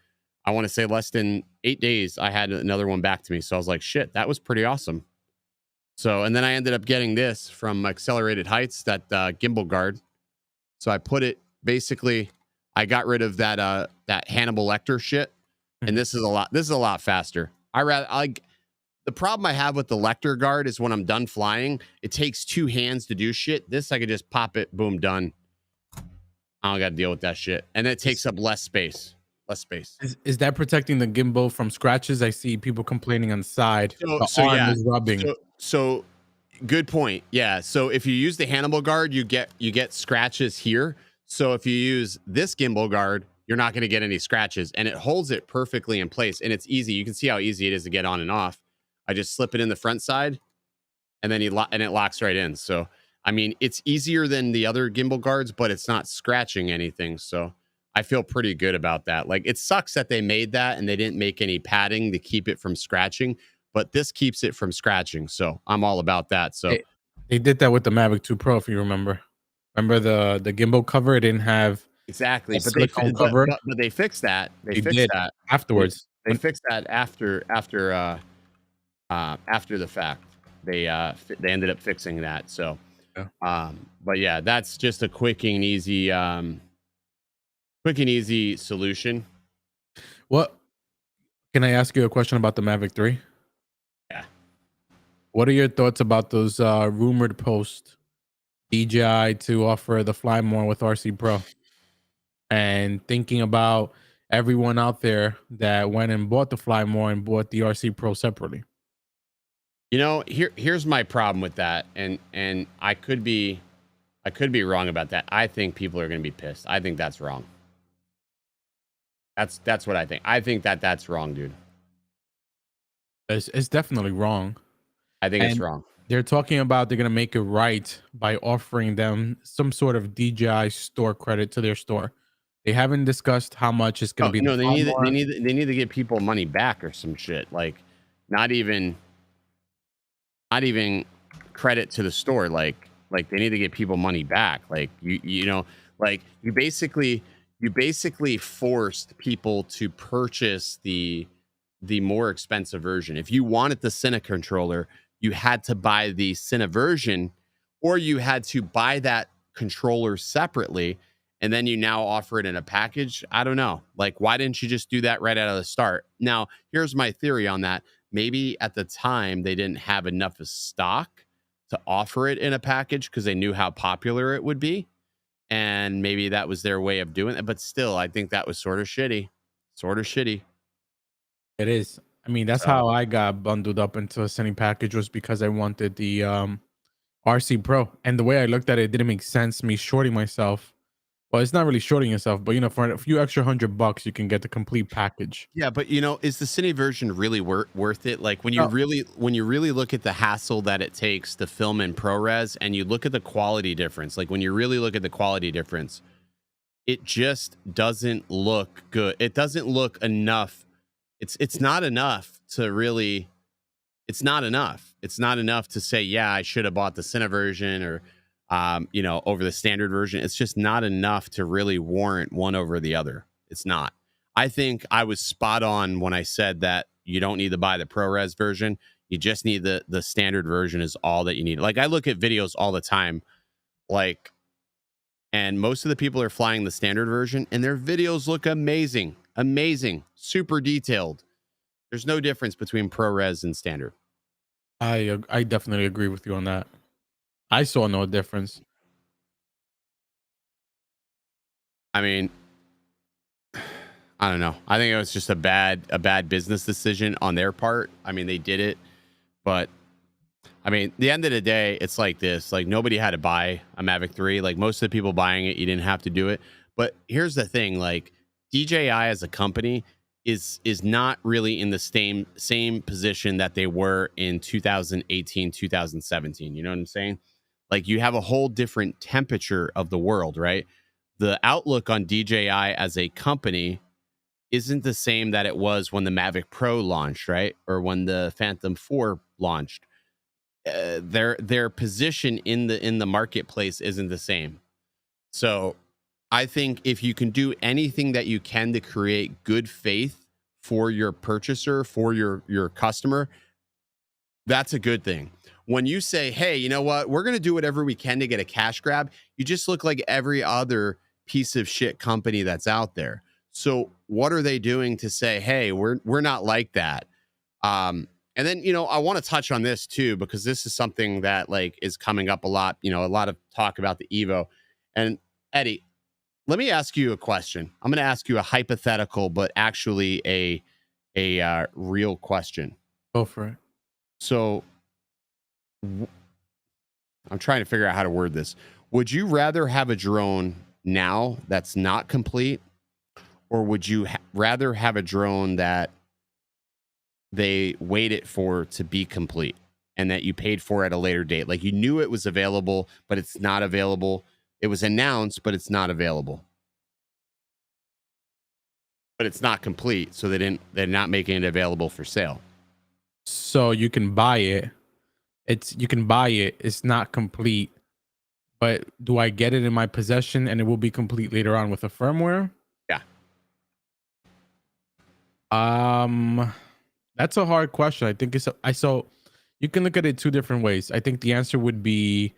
8 days, I had another one back to me. So I was like, shit, that was pretty awesome. So, and then I ended up getting this from Accelerated Heights, that gimbal guard. So I put it, basically, I got rid of that Hannibal Lecter shit. And this is a lot faster. The problem I have with the Lecter guard is when I'm done flying, it takes two hands to do shit. This, I could just pop it, boom, done. I don't got to deal with that shit. And it takes up less space.
Is that protecting the gimbal from scratches? I see people complaining on the side. The arm is rubbing.
So good point. Yeah. So if you use the Hannibal guard, you get scratches here. So if you use this gimbal guard, you're not going to get any scratches, and it holds it perfectly in place. And it's easy. You can see how easy it is to get on and off. I just slip it in the front side, and then it locks right in. So I mean, it's easier than the other gimbal guards, but it's not scratching anything. So I feel pretty good about that. Like, it sucks that they made that and they didn't make any padding to keep it from scratching, but this keeps it from scratching. So I'm all about that. So
they did that with the Mavic 2 Pro, if you remember. Remember the gimbal cover? It didn't have
exactly, but they fixed that. They fixed that
afterwards.
They fixed that after the fact. They ended up fixing that. So, yeah. But yeah, that's just a quick and easy solution.
What can I ask you a question about the Mavic 3?
Yeah.
What are your thoughts about those rumored posts DJI to offer the Fly More with RC Pro, and thinking about everyone out there that went and bought the Fly More and bought the RC Pro separately?
Here's my problem with that, and I could be wrong about that. I think people are going to be pissed. I think that's wrong. That's what I think. I think that's wrong, dude.
It's definitely wrong.
I think it's wrong.
They're talking about they're going to make it right by offering them some sort of DJI store credit to their store. They haven't discussed how much it's going to be.
No, they need to get people money back or some shit. Like, not even not even credit to the store. Like they need to get people money back. Like you know, like you basically forced people to purchase the more expensive version. If you wanted the Cine controller, you had to buy the Cine version, or you had to buy that controller separately, and then you now offer it in a package. I don't know. Like, why didn't you just do that right out of the start? Now, here's my theory on that. Maybe at the time they didn't have enough of stock to offer it in a package because they knew how popular it would be. And maybe that was their way of doing it. But still, I think that was sort of shitty. Sort of shitty.
It is. I mean, that's
So,
how I got bundled up into a Cine package, was because I wanted the RC Pro, and the way I looked at it, it didn't make sense me shorting myself. Well, it's not really shorting yourself, but you know, for a few extra $100, you can get the complete package.
yeah, but you know, is the Cine version really worth it? Like when
No,
you really look at the hassle that it takes to film in ProRes, and you look at the quality difference, like when you really look at the quality difference, it just doesn't look good. It doesn't look enough. It's not enough to really. It's not enough. It's not enough to say, yeah, I should have bought the Cine version, or you know, over the standard version. It's just not enough to really warrant one over the other. It's not. I think I was spot on when I said that you don't need to buy the ProRes version. You just need the standard version is all that you need. Like I look at videos all the time, like, and most of the people are flying the standard version, and their videos look amazing, amazing, super detailed. There's no difference between ProRes and standard.
I definitely agree with you on that. I saw no difference.
I mean, I don't know. I think it was just a bad business decision on their part. I mean, they did it, but I mean, the end of the day, it's like this. Like nobody had to buy a Mavic 3. Like most of the people buying it, you didn't have to do it. But here's the thing, like DJI as a company is not really in the same position that they were in 2018, 2017. You know what I'm saying? Like you have a whole different temperature of the world, right? The outlook on DJI as a company isn't the same that it was when the Mavic Pro launched, right? Or when the Phantom 4 launched. Their position in the marketplace isn't the same. So I think if you can do anything that you can to create good faith for your purchaser, for your customer, that's a good thing. When you say, hey, you know what, we're going to do whatever we can to get a cash grab, you just look like every other piece of shit company that's out there. So what are they doing to say, hey, we're not like that? And then, you know, I want to touch on this too, because this is something that like is coming up a lot, you know, a lot of talk about the Evo. And Eddie, let me ask you a question. I'm going to ask you a hypothetical, but actually a real question.
Go for it.
So I'm trying to figure out how to word this. Would you rather have a drone now that's not complete, or would you rather have a drone that they waited for to be complete and that you paid for at a later date? Like you knew it was available, but it's not available. It was announced, but it's not available. But it's not complete, so they're not making it available for sale.
So you can buy it. You can buy it. It's not complete. But do I get it in my possession and it will be complete later on with the firmware?
Yeah.
That's a hard question. I think so you can look at it two different ways. I think the answer would be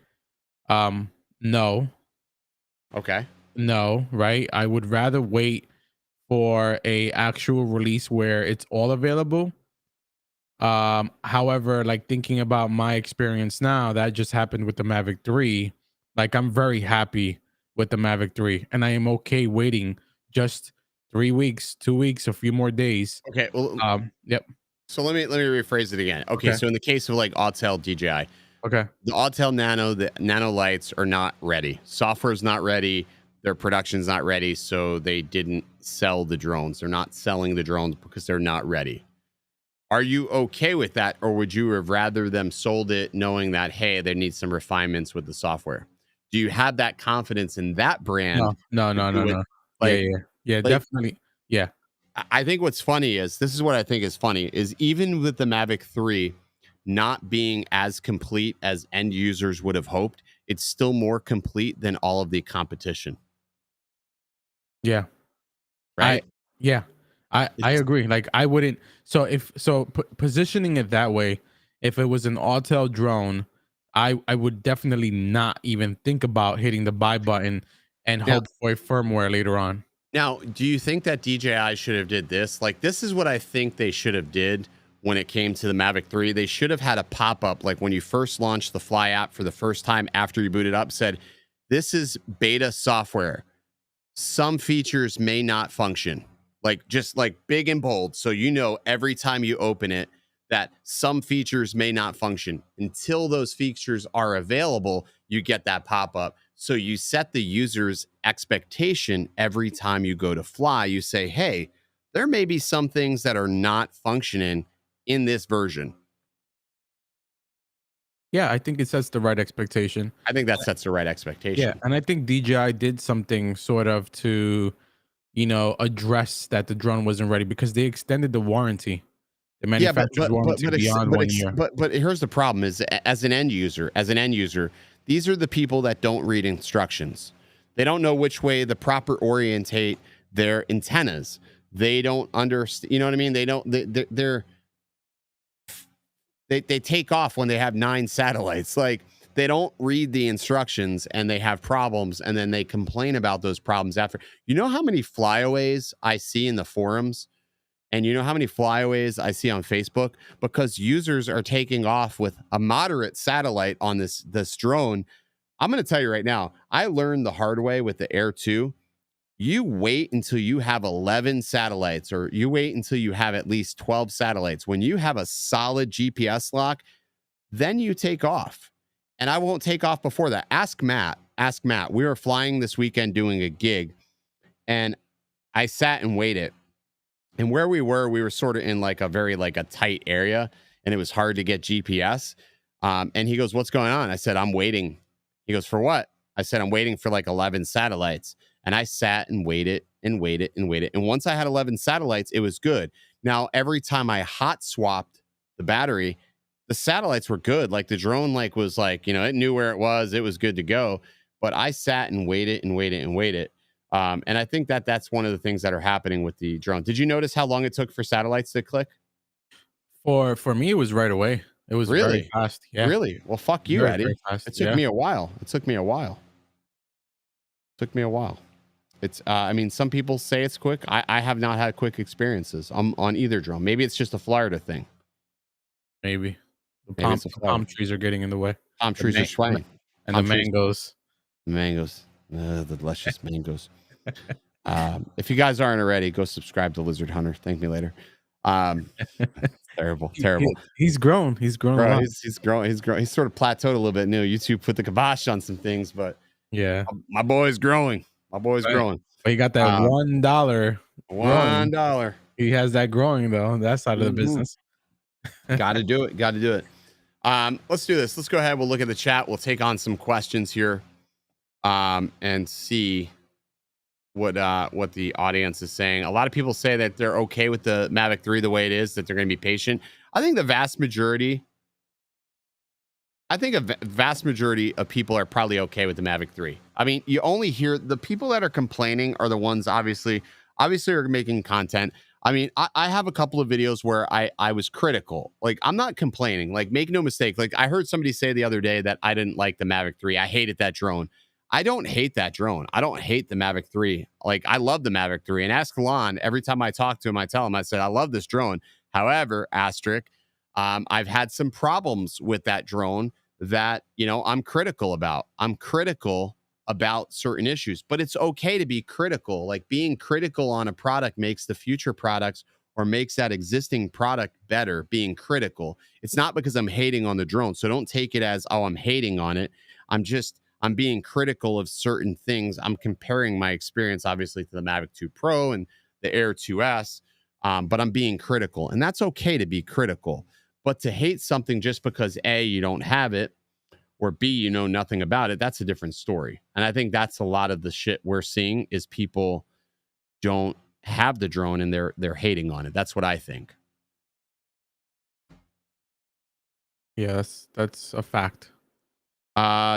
no.
Okay.
No, right? I would rather wait for a actual release where it's all available. However, like thinking about my experience now, that just happened with the Mavic 3. Like I'm very happy with the Mavic 3, and I am okay waiting just 3 weeks, 2 weeks, a few more days.
Okay. Well,
Yep.
so let me rephrase it again. Okay.
Okay.
So in the case of like Autel DJI,
Okay.
the Autel Nano, the Nano lights are not ready. Software's not ready. Their production's not ready. So they didn't sell the drones. They're not selling the drones because they're not ready. Are you okay with that? Or would you have rather them sold it knowing that, hey, they need some refinements with the software? Do you have that confidence in that brand?
No.
Like,
Yeah, definitely. Yeah.
I think what's funny is, this is what I think is funny, is even with the Mavic 3, not being as complete as end users would have hoped, it's still more complete than all of the competition.
Yeah.
Right?
Yeah. I
It's,
agree. Like I wouldn't. So positioning it that way, if it was an Autel drone, I would definitely not even think about hitting the buy button and
now,
hope for a firmware later on.
now, do you think that DJI should have did this? Like, this is what I think they should have did when it came to the Mavic 3. They should have had a pop-up, like when you first launched the Fly app for the first time after you booted up, said, this is beta software. Some features may not function. Like, just like big and bold. So you know every time you open it that some features may not function. Until those features are available, you get that pop-up. So you set the user's expectation every time you go to fly. You say, hey, there may be some things that are not functioning in this version.
Yeah, I think it sets the right expectation.
I think that sets the right expectation.
Yeah, and I think DJI did something sort of to, address that the drone wasn't ready because they extended the warranty, the manufacturer's warranty beyond 1 year.
But here's the problem: is as an end user, these are the people that don't read instructions. They don't know which way the proper orientate their antennas. They don't understand. You know what I mean? They don't. They take off when they have 9 satellites. Like, they don't read the instructions and they have problems, and then they complain about those problems after. You know how many flyaways I see in the forums, and you know how many flyaways I see on Facebook, because users are taking off with a moderate satellite on this drone. I'm going to tell you right now, I learned the hard way with the Air 2. You wait until you have 11 satellites, or you wait until you have at least 12 satellites. When you have a solid GPS lock, then you take off. And I won't take off before that. Ask Matt. We were flying this weekend doing a gig, and I sat and waited. And where we were sort of in like a very like a tight area, and it was hard to get GPS. And he goes, what's going on? I said, I'm waiting. He goes, for what? I said, I'm waiting for like 11 satellites. And I sat and waited and waited and waited. And once I had 11 satellites, it was good. Now, every time I hot swapped the battery, the satellites were good. Like, the drone was it knew where it was. It was good to go. But I sat and waited and waited and waited. And I think that that's one of the things that are happening with the drone. Did you notice how long it took for satellites to click?
For me, it was right away. It was
Really?
very fast. Yeah.
Really? Well, fuck you,
Very,
Eddie.
very fast.
It took me a while. It's I mean, some people say it's quick. I have not had quick experiences on either drone. Maybe it's just a Florida thing.
Maybe the palm trees are getting in the way.
Palm trees are swaying.
And the mangoes.
The delicious mangoes. If you guys aren't already, go subscribe to Lizard Hunter. Thank me later. Terrible.
He's grown. He's grown.
Bro, he's grown. He's sort of plateaued a little bit new. YouTube put the kibosh on some things, but
yeah,
my boy's growing. Growing.
But he got that $1.
$1.
He has that growing though. That side of the business.
Got to do it. Let's do this. Let's go ahead. We'll look at the chat. We'll take on some questions here, and see what the audience is saying. A lot of people say that they're okay with the Mavic 3 the way it is, that they're going to be patient. I think a vast majority of people are probably okay with the Mavic 3. I mean, you only hear the people that are complaining are the ones obviously are making content. I mean, I have a couple of videos where I was critical. Like, I'm not complaining. Like, make no mistake. Like, I heard somebody say the other day that I didn't like the Mavic 3. I hated that drone. I don't hate that drone. I don't hate the Mavic 3. Like, I love the Mavic 3. And ask Lon, every time I talk to him, I tell him, I said, I love this drone. However, I've had some problems with that drone that, I'm critical about. I'm critical about certain issues, but it's okay to be critical. Like, being critical on a product makes the future products, or makes that existing product better. Being critical. It's not because I'm hating on the drone. So don't take it as, oh, I'm hating on it. I'm being critical of certain things. I'm comparing my experience, obviously, to the Mavic 2 Pro and the Air 2S, but I'm being critical. And that's okay to be critical. But to hate something just because A, you don't have it, or B, you know nothing about it, that's a different story. And I think that's a lot of the shit we're seeing, is people don't have the drone and they're hating on it. That's what I think.
Yes, that's a fact.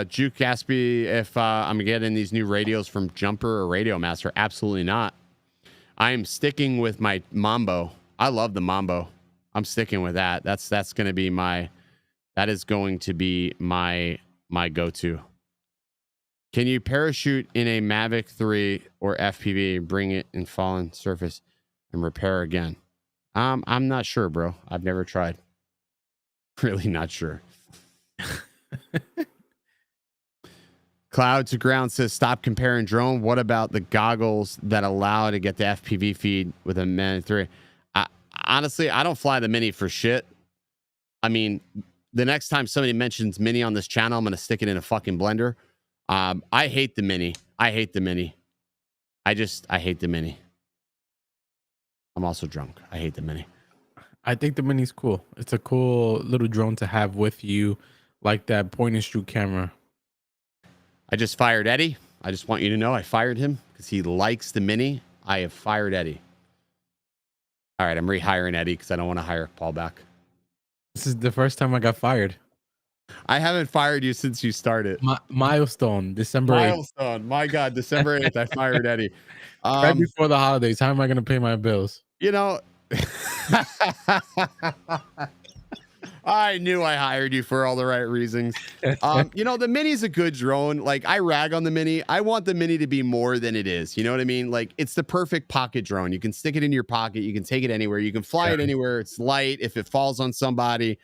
Juke asked me if I'm getting these new radios from Jumper or Radio Master. Absolutely not. I am sticking with my Mambo. I love the Mambo. I'm sticking with that. That is going to be my go-to. Can you parachute in a Mavic 3 or FPV, bring it in fallen surface and repair again? I'm not sure, bro. I've never tried. Really not sure. Cloud to Ground says, stop comparing drone. What about the goggles that allow to get the FPV feed with a Mini 3? Honestly, I don't fly the Mini for shit. I mean, the next time somebody mentions Mini on this channel, I'm going to stick it in a fucking blender. I hate the Mini. I hate the Mini. I hate the Mini. I'm also drunk. I hate the Mini.
I think the Mini's cool. It's a cool little drone to have with you, like that point and shoot camera.
I just fired Eddie. I just want you to know I fired him because he likes the Mini. I have fired Eddie. All right, I'm rehiring Eddie because I don't want to hire Paul back.
This is the first time I got fired.
I haven't fired you since you started.
Milestone, December 8th.
Milestone. My God, December 8th, I fired Eddie.
Right before the holidays. How am I going to pay my bills?
You know, I knew I hired you for all the right reasons. You know, the Mini's a good drone. Like, I rag on the Mini. I want the Mini to be more than it is. You know what I mean? Like, it's the perfect pocket drone. You can stick it in your pocket. You can take it anywhere. You can fly it anywhere. It's light. If it falls on somebody,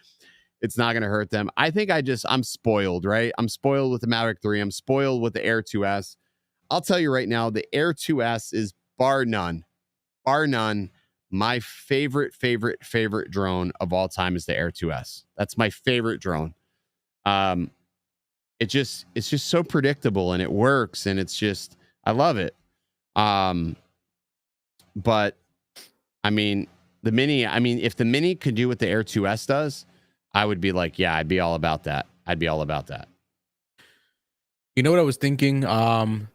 it's not going to hurt them. I think I'm spoiled, right? I'm spoiled with the Mavic 3. I'm spoiled with the Air 2S. I'll tell you right now, the Air 2S is bar none, my favorite drone of all time is the Air 2S. That's my favorite drone. It's just so predictable and it works and it's just, I love it. But I mean, the Mini, if the Mini could do what the Air 2S does, I would be like, yeah, I'd be all about that.
You know what I was thinking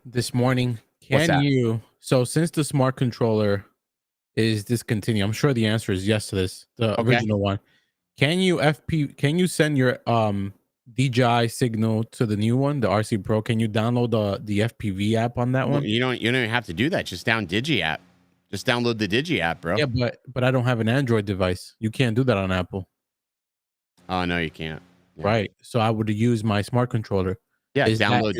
this morning? So since the smart controller is discontinued, I'm sure the answer is yes to this, the original one. Can you send your DJI signal to the new one, the RC Pro? Can you download the FPV app on that one?
You don't even have to do that. Just download the Digi app, bro.
Yeah, but I don't have an Android device. You can't do that on Apple.
Oh no, you can't.
Yeah. Right. So I would use my smart controller.
Yeah, download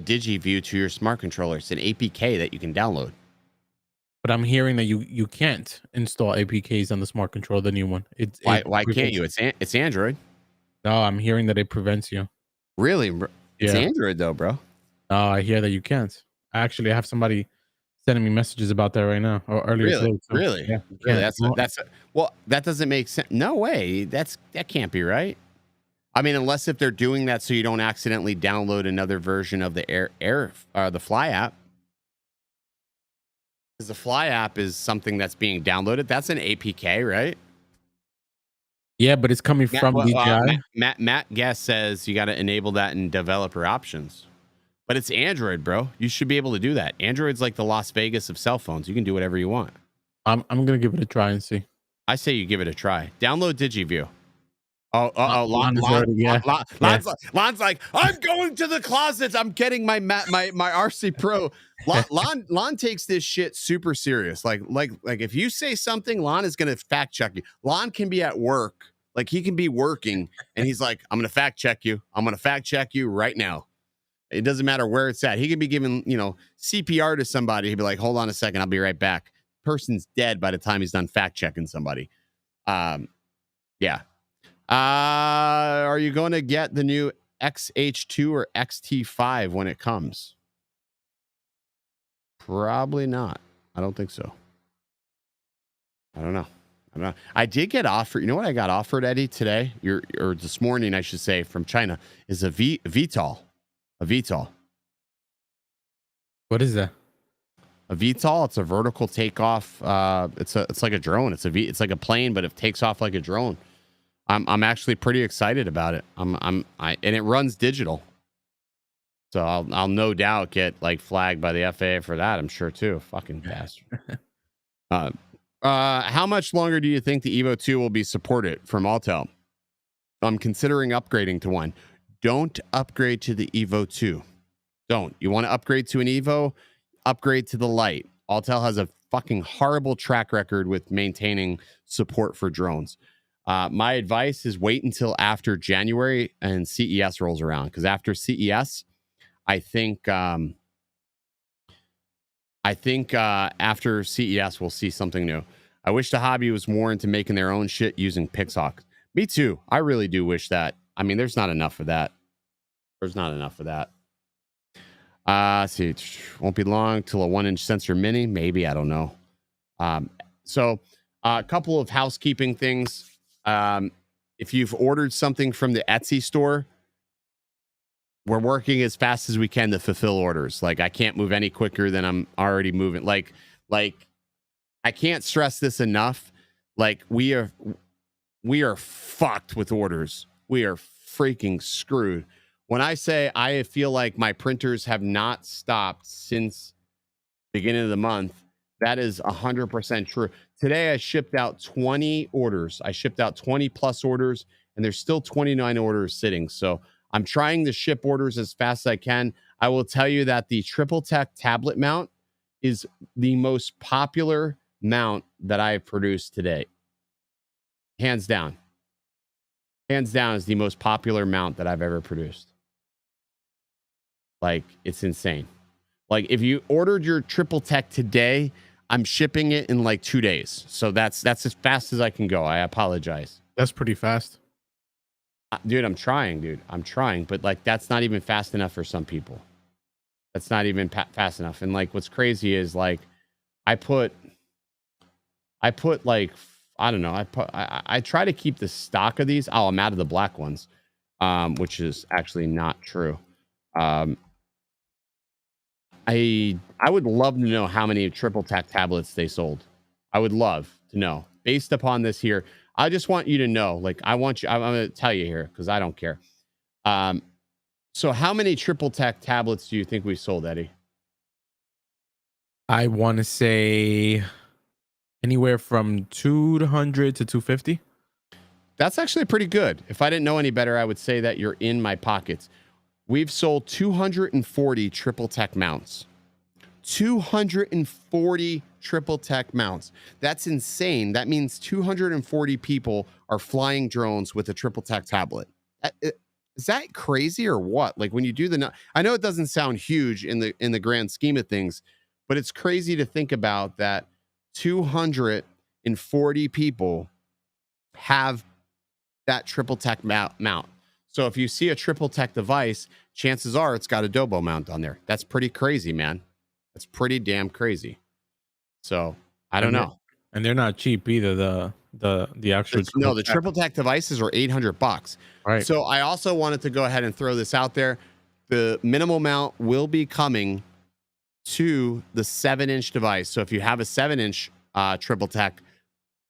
DigiView to your smart controller. It's an APK that you can download.
But I'm hearing that you can't install APKs on the smart controller, the new one.
Why can't you? It's Android.
No, I'm hearing that it prevents you.
Really? It's Android though, bro.
No, I hear that you can't. Actually, I have somebody sending me messages about that right now or earlier today. So,
really?
Yeah.
Well, that doesn't make sense. No way. That can't be right. I mean, unless if they're doing that so you don't accidentally download another version of the the Fly app. Because the Fly app is something that's being downloaded. That's an APK, right?
Yeah, but it's coming from DJI.
Matt Guest says you got to enable that in developer options. But it's Android, bro. You should be able to do that. Android's like the Las Vegas of cell phones. You can do whatever you want.
I'm gonna give it a try and see.
I say you give it a try. Download DigiView. Lon's like, I'm going to the closet. I'm getting my RC Pro. Lon takes this shit super serious. Like if you say something, Lon is gonna fact check you. Lon can be at work, like he can be working, and he's like, I'm gonna fact check you. I'm gonna fact check you right now. It doesn't matter where it's at. He could be giving CPR to somebody. He'd be like, hold on a second, I'll be right back. Person's dead by the time he's done fact checking somebody. Yeah. Are you going to get the new XH2 or XT5 when it comes? Probably not. I don't think so. I don't know. I did get offered. You know what I got offered, Eddie, today? Or this morning, I should say, from China, is a VTOL. A VTOL.
What is that?
A VTOL. It's a vertical takeoff. It's like a drone. It's like a plane, but it takes off like a drone. I'm actually pretty excited about it. And it runs digital. So I'll no doubt get like flagged by the FAA for that. I'm sure too. Fucking bastard. How much longer do you think the Evo 2 will be supported from Autel? I'm considering upgrading to one. Don't upgrade to the Evo 2. Don't. You want to upgrade to an Evo? Upgrade to the Lite. Autel has a fucking horrible track record with maintaining support for drones. My advice is wait until after January and CES rolls around, because after CES, I think after CES we'll see something new. I wish the hobby was more into making their own shit using Pixhawk. Me too. I really do wish that. I mean, there's not enough of that. There's not enough of that. See, it won't be long till a 1-inch sensor mini. Maybe, I don't know. So a couple of housekeeping things. If you've ordered something from the Etsy store, we're working as fast as we can to fulfill orders. Like, I can't move any quicker than I'm already moving. Like I can't stress this enough. Like, we are fucked with orders. We are freaking screwed. When I say I feel like my printers have not stopped since beginning of the month, that is 100% true. Today, I shipped out 20 orders. I shipped out 20 plus orders, and there's still 29 orders sitting. So I'm trying to ship orders as fast as I can. I will tell you that the Triple Tech tablet mount is the most popular mount that I've produced today. Hands down. Hands down is the most popular mount that I've ever produced. Like, it's insane. Like, if you ordered your Triple Tech today, I'm shipping it in like 2 days. So that's as fast as I can go. I apologize.
That's pretty fast.
Dude, I'm trying, but like, that's not even fast enough for some people. That's not even fast enough. And like, what's crazy is like, I put like, I don't know. I try to keep the stock of these. Oh, I'm out of the black ones, which is actually not true. I would love to know how many Triple Tech tablets they sold. I would love to know. Based upon this here, I just want you to know. Like, I'm going to tell you here because I don't care. So how many Triple Tech tablets do you think we sold, Eddie?
I want to say anywhere from 200 to 250.
That's actually pretty good. If I didn't know any better, I would say that you're in my pockets. We've sold 240 Triple Tech mounts. 240 Triple Tech mounts. That's insane. That means 240 people are flying drones with a Triple Tech tablet. Is that crazy or what? Like, when you do I know it doesn't sound huge in the grand scheme of things, but it's crazy to think about that 240 people have that Triple Tech mount. So if you see a Triple Tech device, chances are it's got a Dobo mount on there. That's pretty crazy, man. That's pretty damn crazy. So I don't know.
And they're not cheap either. The actual
the Triple Tech devices are $800.
Right.
So I also wanted to go ahead and throw this out there. The minimal mount will be coming to the 7-inch device. So if you have a 7-inch Triple Tech,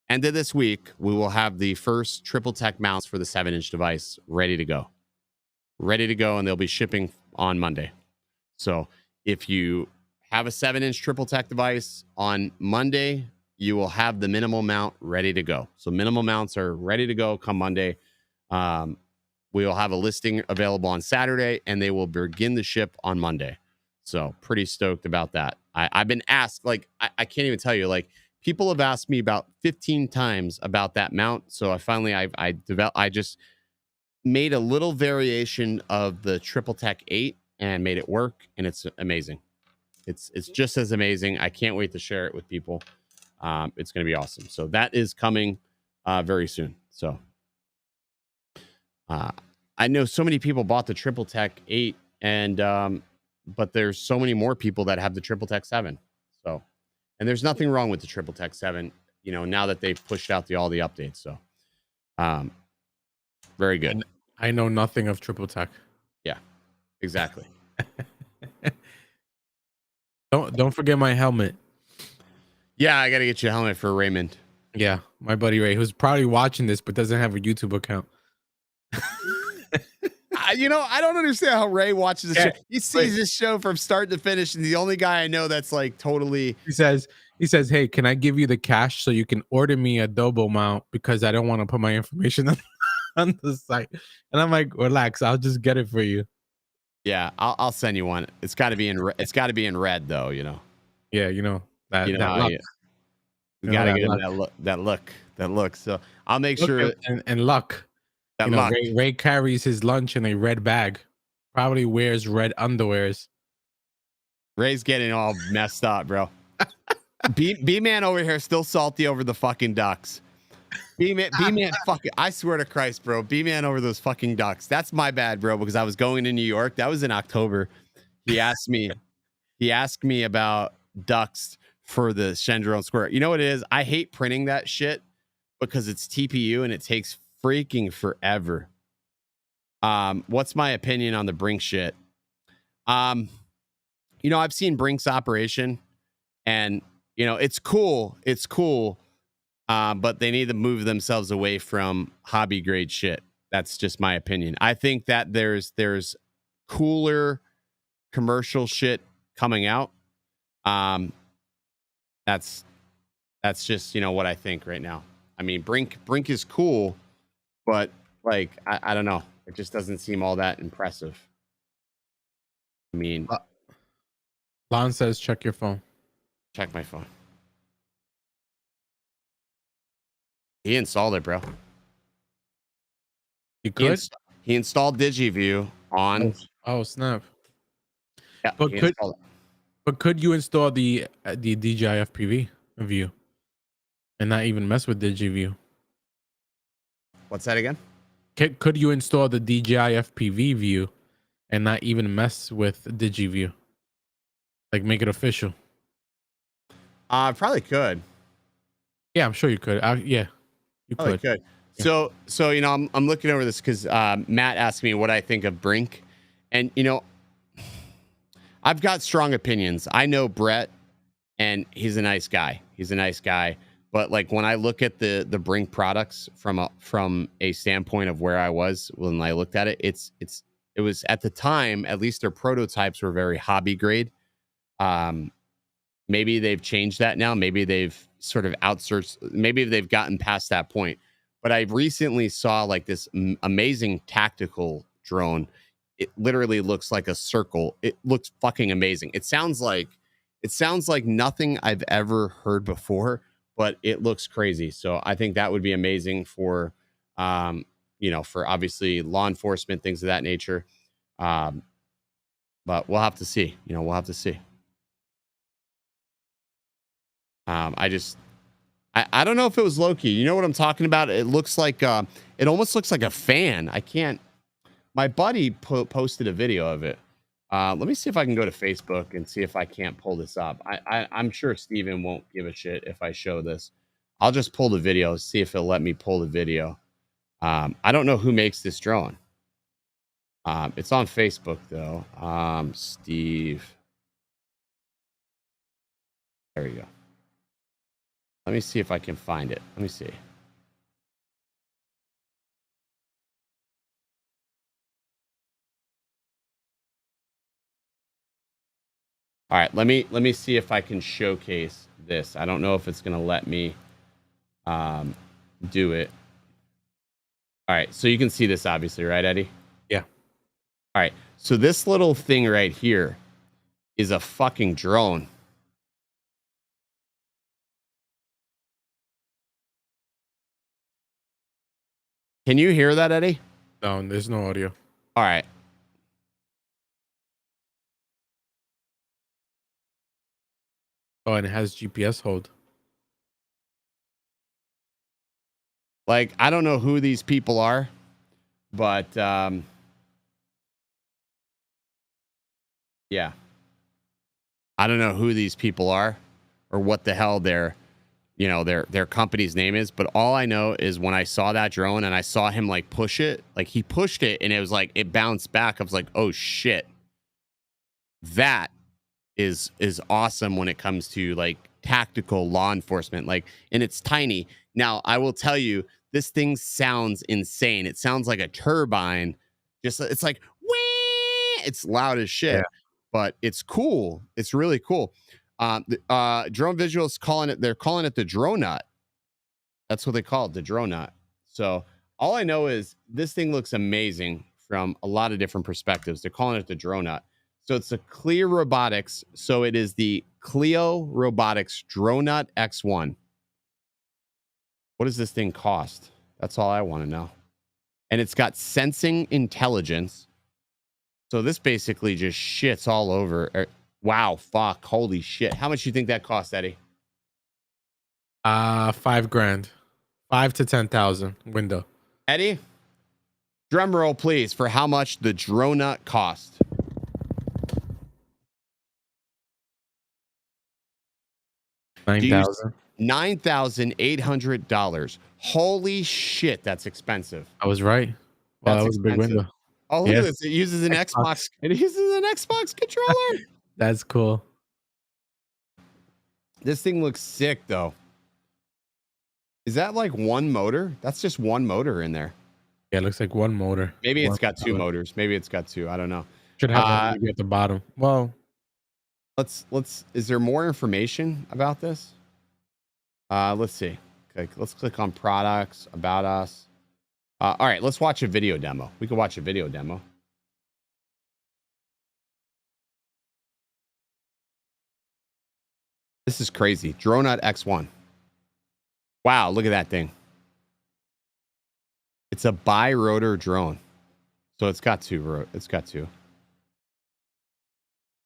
end of this week, we will have the first Triple Tech mounts for the 7-inch device ready to go. And they'll be shipping on Monday. So if you have a 7-inch Triple Tech device on Monday, you will have the minimal mount ready to go. So minimal mounts are ready to go come Monday. We will have a listing available on Saturday, and they will begin the ship on Monday. So pretty stoked about that. I've been asked, like, I can't even tell you, like, people have asked me about 15 times about that mount. So I just made a little variation of the Triple Tech 8 and made it work, and it's amazing. It's just as amazing. I can't wait to share it with people. It's going to be awesome. So that is coming very soon. So I know so many people bought the Triple Tech 8, and but there's so many more people that have the Triple Tech 7. So, and there's nothing wrong with the Triple Tech 7, you know, now that they've pushed out all the updates. So very good.
I know nothing of Triple Tech.
Yeah, exactly.
Don't forget my helmet.
Yeah, I got to get you a helmet for Raymond.
Yeah, my buddy Ray, who's probably watching this but doesn't have a YouTube account.
You know, I don't understand how Ray watches the show. He sees this show from start to finish, and the only guy I know that's like totally.
He says, "Hey, can I give you the cash so you can order me a Dobo mount because I don't want to put my information on." on the site. And I'm like, relax, I'll just get it for you.
Yeah, I'll send you one. It's got to be in it's got to be in red though, you know.
Yeah, you know that
You know
that
how
luck.
we
You know
got to
that
get him
luck.
that look. So I'll make
Look
sure
and luck.
that
You know,
luck.
Ray carries his lunch in a red bag. Probably wears red underwears.
Ray's getting all messed up, bro. B man over here still salty over the fucking ducks. B man, fucking, I swear to Christ, bro. B man over those fucking ducks. That's my bad, bro. Because I was going to New York. That was in October. He asked me about ducks for the Shendron Square. You know what it is? I hate printing that shit because it's TPU and it takes freaking forever. What's my opinion on the Brink shit? You know, I've seen Brink's operation, and you know, it's cool. It's cool. But they need to move themselves away from hobby grade shit. That's just my opinion. I think that there's cooler commercial shit coming out. That's just, you know, what I think right now. I mean, Brink is cool, but like I don't know. It just doesn't seem all that impressive. I mean,
Lon says, check your phone.
check my phone. He installed it, bro.
You could?
He installed DigiView on.
Oh snap!
Yeah,
But
he installed it.
But could you install the DJI FPV view and not even mess with DigiView?
What's that again?
Could you install the DJI FPV view and not even mess with DigiView? Like make it official?
Probably could.
Yeah, I'm sure you could. Yeah, you
Probably
could.
So you know, I'm looking over this because Matt asked me what I think of Brink, and you know, I've got strong opinions. I know Brett, and he's a nice guy. But like when I look at the Brink products from a standpoint of where I was when I looked at it, it was at the time, at least their prototypes were very hobby grade. Maybe they've changed that now. Maybe they've sort of outsourced. Maybe they've gotten past that point. But I recently saw like this amazing tactical drone. It literally looks like a circle. It looks fucking amazing. It sounds like nothing I've ever heard before, but it looks crazy. So I think that would be amazing for, you know, for obviously law enforcement, things of that nature. But we'll have to see. You know, we'll have to see. I don't know if it was Loki. You know what I'm talking about? It looks like it almost looks like a fan. I can't. My buddy posted a video of it. Let me see if I can go to Facebook and see if I can't pull this up. I'm sure Steven won't give a shit if I show this. I'll just pull the video, see if it'll let me pull the video. I don't know who makes this drone. It's on Facebook though. Steve. There we go. Let me see if I can find it. Let me see. All right, let me see if I can showcase this. I don't know if it's gonna let me do it. All right, so you can see this obviously, right, Eddie?
Yeah.
All right, so this little thing right here is a fucking drone. Can you hear that, Eddie?
No, there's no audio.
All right.
Oh, and it has GPS hold.
Like, I don't know who these people are, but yeah. I don't know who these people are or what the hell their company's name is, but all I know is when I saw that drone and I saw him like push it, like he pushed it and it was like it bounced back. I was like, "Oh shit." That is awesome when it comes to like tactical law enforcement, like, and it's tiny. Now, I will tell you, this thing sounds insane. It sounds like a turbine. Just it's like, wee! It's loud as shit.
Yeah.
But it's cool. It's really cool. Drone Visuals they're calling it the Dronut. That's what they call it, the Dronut. So All I know is this thing looks amazing from a lot of different perspectives. They're calling it the Drone Nut. So it's a Clear Robotics. So it is the Clio Robotics Drone Nut X1. What does this thing cost? That's all I want to know. And it's got sensing intelligence. So this basically just shits all over. Wow, fuck. Holy shit. How much do you think that cost, Eddie?
$5,000. 5 to 10,000 window.
Eddie, drum roll, please, for how much the Drone Nut cost.
$9,000.
$9,800. Holy shit, that's expensive.
I was right. Well,
That's
that was a big
expensive.
window.
Oh, look
Yes.
at this. It uses an Xbox. It uses an Xbox controller.
That's cool.
This thing looks sick, though. Is that like one motor? That's just one motor in there.
Yeah, it looks like one motor.
Maybe
One
it's got two
motor.
motors. Maybe it's got two. I don't know.
Should have one maybe at the bottom. Well,
let's. Is there more information about this? Let's see. Let's click on products, about us. All right, let's watch a video demo. We can watch a video demo. This is crazy. Drone Nut X1. Wow, look at that thing. It's a bi-rotor drone. So it's got two.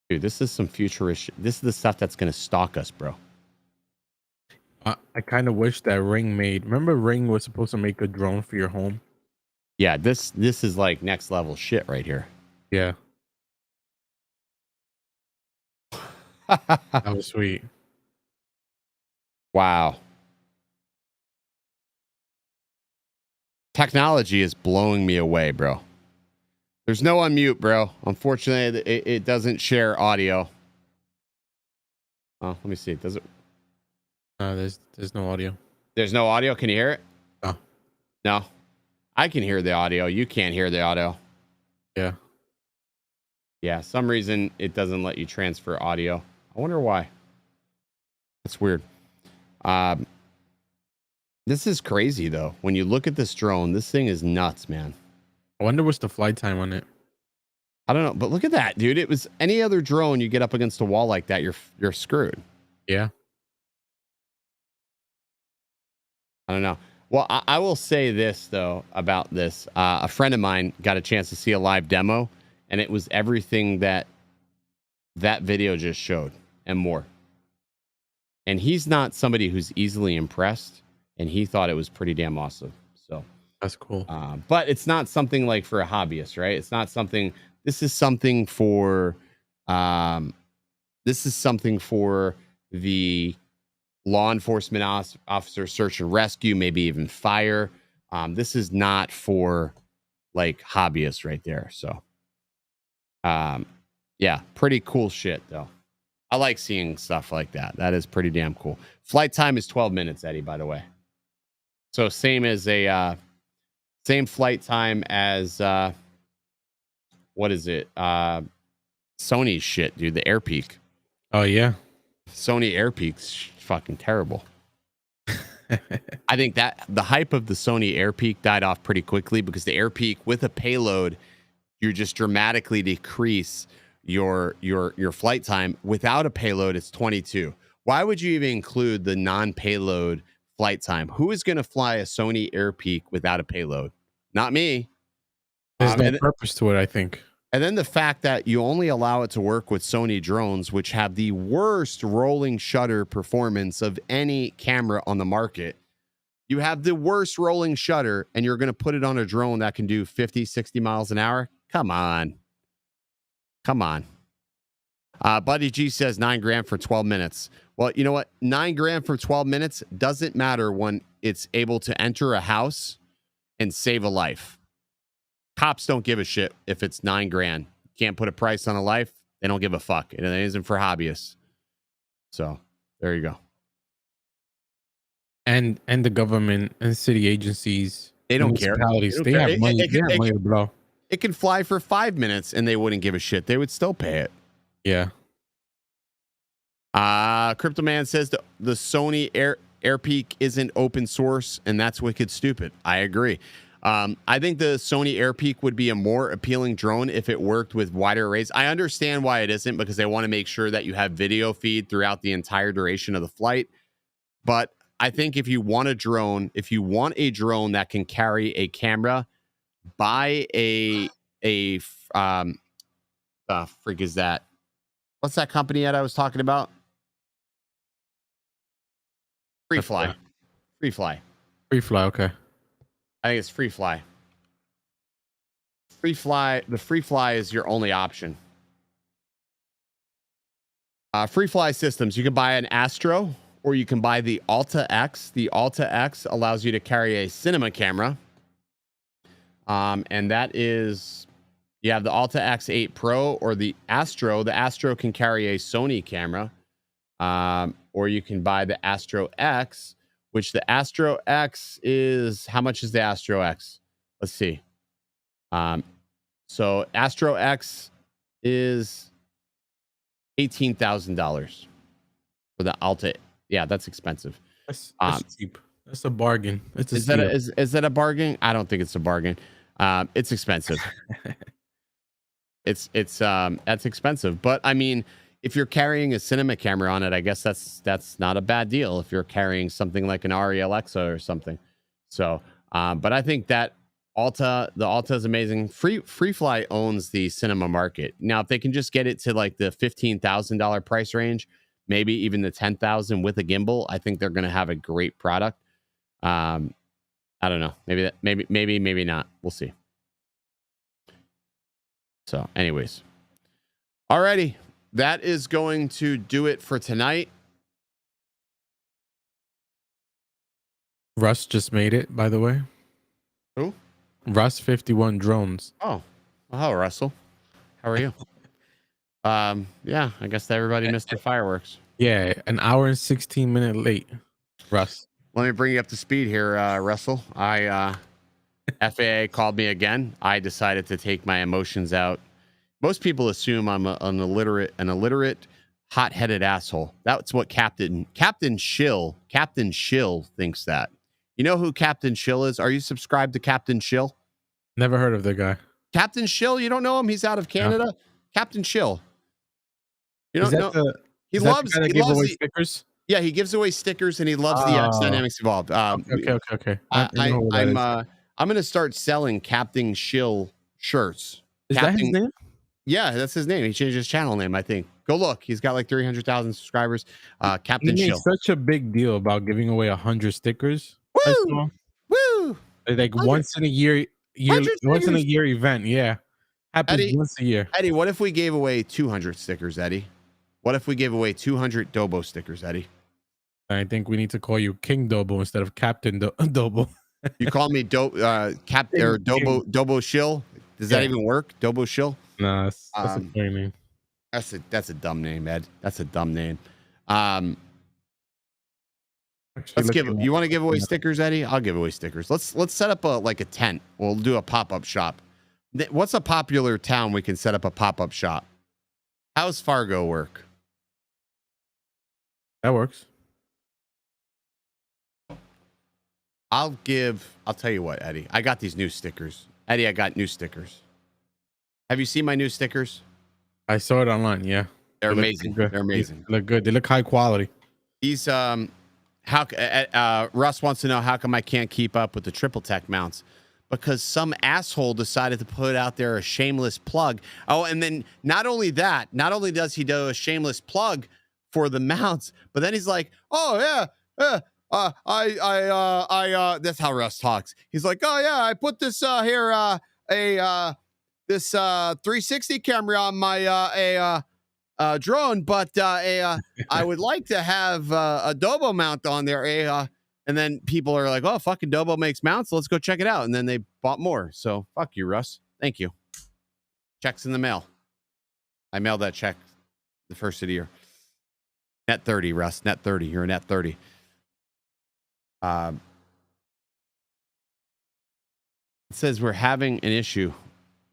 Dude, this is some futuristic. This is the stuff that's going to stalk us, bro.
I kind of wish that Ring made. Remember, Ring was supposed to make a drone for your home.
Yeah, this is like next level shit right here.
Yeah, that was sweet.
Wow. Technology is blowing me away, bro. There's no unmute, bro. Unfortunately, it doesn't share audio. Oh, let me see. Does it?
There's no audio.
There's no audio. Can you hear it?
No.
No. I can hear the audio. You can't hear the audio.
Yeah.
Yeah. Some reason it doesn't let you transfer audio. I wonder why. That's weird. This is crazy though. When you look at this drone, this thing is nuts, man.
I wonder what's the flight time on it.
I don't know, but look at that, dude. It was any other drone you get up against a wall like that, you're screwed.
Yeah.
I don't know. Well, I will say this though about this. A friend of mine got a chance to see a live demo, and it was everything that video just showed and more. And he's not somebody who's easily impressed, and he thought it was pretty damn awesome. So
that's cool.
But it's not something like for a hobbyist, right? It's not something. This is something for. This is something for the law enforcement officer, search and rescue, maybe even fire. This is not for like hobbyists right there. So, yeah, pretty cool shit though. I like seeing stuff like that. That is pretty damn cool. Flight time is 12 minutes, Eddie, by the way. So same as same flight time as what is it? Sony's shit, dude. The AirPeak.
Oh yeah.
Sony AirPeak's fucking terrible. I think that the hype of the Sony AirPeak died off pretty quickly because the AirPeak with a payload, you just dramatically decrease your flight time. Without a payload, it's 22. Why would you even include the non-payload flight time? Who is going to fly a Sony AirPeak without a payload? Not me.
There's no purpose to it, I think.
And then the fact that you only allow it to work with Sony drones, which have the worst rolling shutter performance of any camera on the market. You have the worst rolling shutter, and you're going to put it on a drone that can do 50, 60 miles an hour? Come on. Come on. Buddy G says $9,000 for 12 minutes. Well, you know what? $9,000 for 12 minutes doesn't matter when it's able to enter a house and save a life. Cops don't give a shit if it's $9,000. Can't put a price on a life. They don't give a fuck. And it isn't for hobbyists. So there you go.
And the government and city agencies,
they don't care.
They have money. They have money to blow.
It can fly for 5 minutes and they wouldn't give a shit. They would still pay it.
Yeah.
Crypto Man says the Sony AirPeak isn't open source, and that's wicked stupid. I agree. I think the Sony Airpeak would be a more appealing drone if it worked with wider arrays. I understand why it isn't, because they want to make sure that you have video feed throughout the entire duration of the flight. But I think if you want a drone that can carry a camera, buy the freak is that? What's that company that I was talking about? Free Fly.
Free Fly, okay.
I think it's Free Fly. The Free Fly is your only option. Free Fly systems, you can buy an Astro or you can buy the Alta X. The Alta X allows you to carry a cinema camera. And that is, you have the Alta X8 Pro or the Astro. The Astro can carry a Sony camera. Or you can buy the Astro X, which the Astro X is, how much is the Astro X? Let's see. So Astro X is $18,000 for the Alta. Yeah, that's expensive.
That's cheap. That's a bargain.
Is that a bargain? I don't think it's a bargain. It's expensive. It's that's expensive. But I mean, if you're carrying a cinema camera on it, I guess that's not a bad deal. If you're carrying something like an Arri Alexa or something. So, but I think that the Alta is amazing. Free Fly owns the cinema market. Now, if they can just get it to like the $15,000 price range, maybe even the $10,000 with a gimbal, I think they're going to have a great product. I don't know. Maybe not. We'll see. So, anyways. Alrighty. That is going to do it for tonight.
Russ just made it, by the way.
Who?
Russ 51 drones.
Oh, well, hello, Russell. How are you? Yeah, I guess everybody missed the fireworks.
Yeah, an hour and 16 minute late, Russ.
Let me bring you up to speed here, Russell. FAA called me again. I decided to take my emotions out. Most people assume I'm an illiterate, hot-headed asshole. That's what Captain Shill thinks that. You know who Captain Shill is? Are you subscribed to Captain Shill?
Never heard of the guy.
Captain Shill, you don't know him? He's out of Canada. No. Captain Shill. You don't know? He loves
stickers.
Yeah, he gives away stickers and he loves the X Dynamics Evolved.
Okay.
I'm going to start selling Captain Shill shirts.
Is that his name?
Yeah, that's his name. He changed his channel name, I think. Go look. He's got like 300,000 subscribers. Captain Shill.
Such a big deal about giving away 100 stickers.
Woo! Woo!
Like once in a year event. Yeah. Happens once a year.
Eddie, what if we gave away 200 stickers, Eddie? What if we gave away 200 Dobo stickers, Eddie?
I think we need to call you King Dobo instead of Captain Dobo.
You call me Dobo Shill? Does that even work? Dobo Shill?
No, that's a funny name.
That's a dumb name, Ed. That's a dumb name. You want to give away stickers, Eddie? I'll give away stickers. Let's set up a tent. We'll do a pop-up shop. What's a popular town we can set up a pop-up shop? How's Fargo work?
That works.
I'll tell you what, Eddie. I got these new stickers. Eddie, I got new stickers. Have you seen my new stickers?
I saw it online. Yeah,
they're amazing. They're amazing.
They look good. They look high quality.
Russ wants to know how come I can't keep up with the triple tech mounts, because some asshole decided to put out there a shameless plug. Oh, and then not only does he do a shameless plug for the mounts, but then he's like, oh yeah, that's how Russ talks. He's like, oh yeah, I put this this 360 camera on my drone, but I would like to have a Dobo mount on there. And then people are like, oh, fucking Dobo makes mounts. Let's go check it out. And then they bought more. So fuck you, Russ. Thank you. Check's in the mail. I mailed that check the first of the year. Net 30, Russ. Net 30. You're a net 30. It says we're having an issue.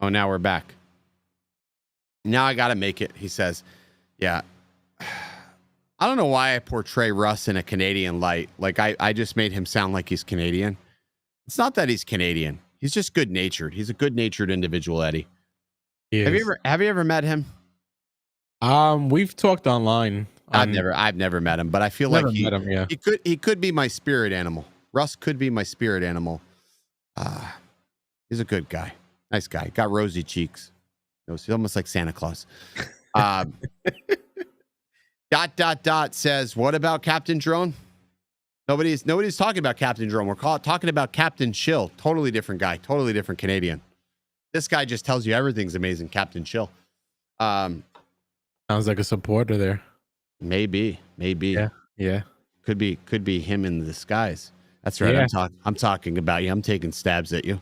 Oh, now we're back. Now I got to make it, he says. Yeah. I don't know why I portray Russ in a Canadian light. Like, I just made him sound like he's Canadian. It's not that he's Canadian. He's just good natured. He's a good natured individual, Eddie.
He
Have
is.
you ever met him?
We've talked online.
I've never met him, but I feel like
met him, yeah.
he could be my spirit animal. Russ could be my spirit animal. He's a good guy. Nice guy. Got rosy cheeks. He's almost like Santa Claus. Dot says, what about Captain Drone? Nobody's talking about Captain Drone. We're talking about Captain Chill. Totally different guy. Totally different Canadian. This guy just tells you everything's amazing. Captain Chill.
Sounds like a supporter there.
Maybe.
Yeah.
Could be him in disguise. That's right.
Yeah.
I'm talking about you. I'm taking stabs at you.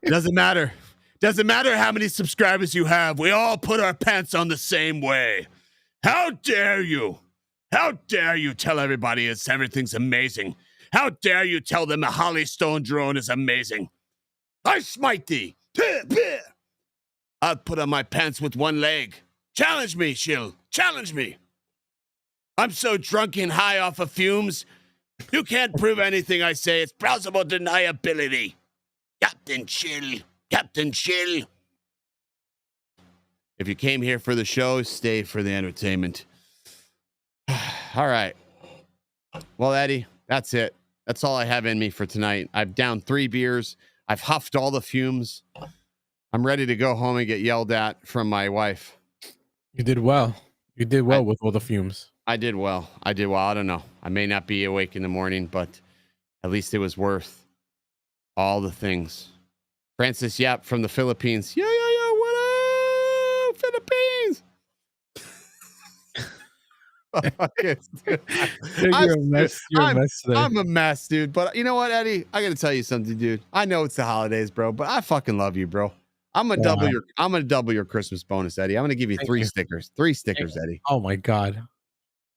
Doesn't matter. Doesn't matter how many subscribers you have. We all put our pants on the same way. How dare you? How dare you tell everybody everything's amazing? How dare you tell them a Hollystone drone is amazing? I smite thee. I'll put on my pants with one leg. Challenge me, Shill. Challenge me. I'm so drunk and high off of fumes. You can't prove anything I say. It's plausible deniability. Captain Chill. Captain Chill. If you came here for the show, stay for the entertainment. All right. Well, Eddie, that's it. That's all I have in me for tonight. I've downed 3 beers. I've huffed all the fumes. I'm ready to go home and get yelled at from my wife.
You did well. You did well with all the fumes.
I did well. I don't know. I may not be awake in the morning, but at least it was worth all the things. Francis Yap from the Philippines. Yeah, what up, Philippines?
You're a mess.
I'm a mess, dude. But you know what, Eddie? I gotta tell you something, dude. I know it's the holidays, bro, but I fucking love you, bro. I'm gonna double your Christmas bonus, Eddie. I'm gonna give you 3 stickers. 3 stickers, Eddie.
Oh my God.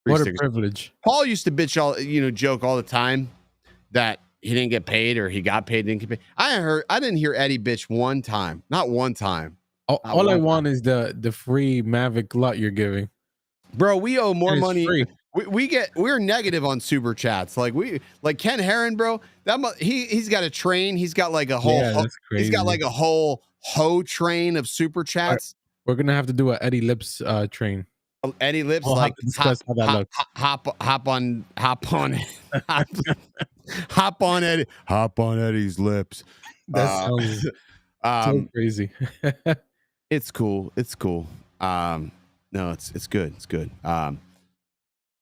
3
what
stickers.
A privilege.
Paul used to joke all the time that he didn't get paid or he got paid, didn't get paid. I didn't hear Eddie bitch one time. Not one time.
All I want is the free Mavic LUT you're giving.
Bro, we owe more money.
Free.
We're negative on super chats. Like Ken Herron, bro. He's got a train. He's got like a whole.
That's crazy.
He's got like a whole train of super chats.
We're gonna have to do a Eddie Lips train.
Eddie Lips,
we'll
like hop on Eddie's lips.
That sounds so crazy.
It's cool. No, it's good. It's good.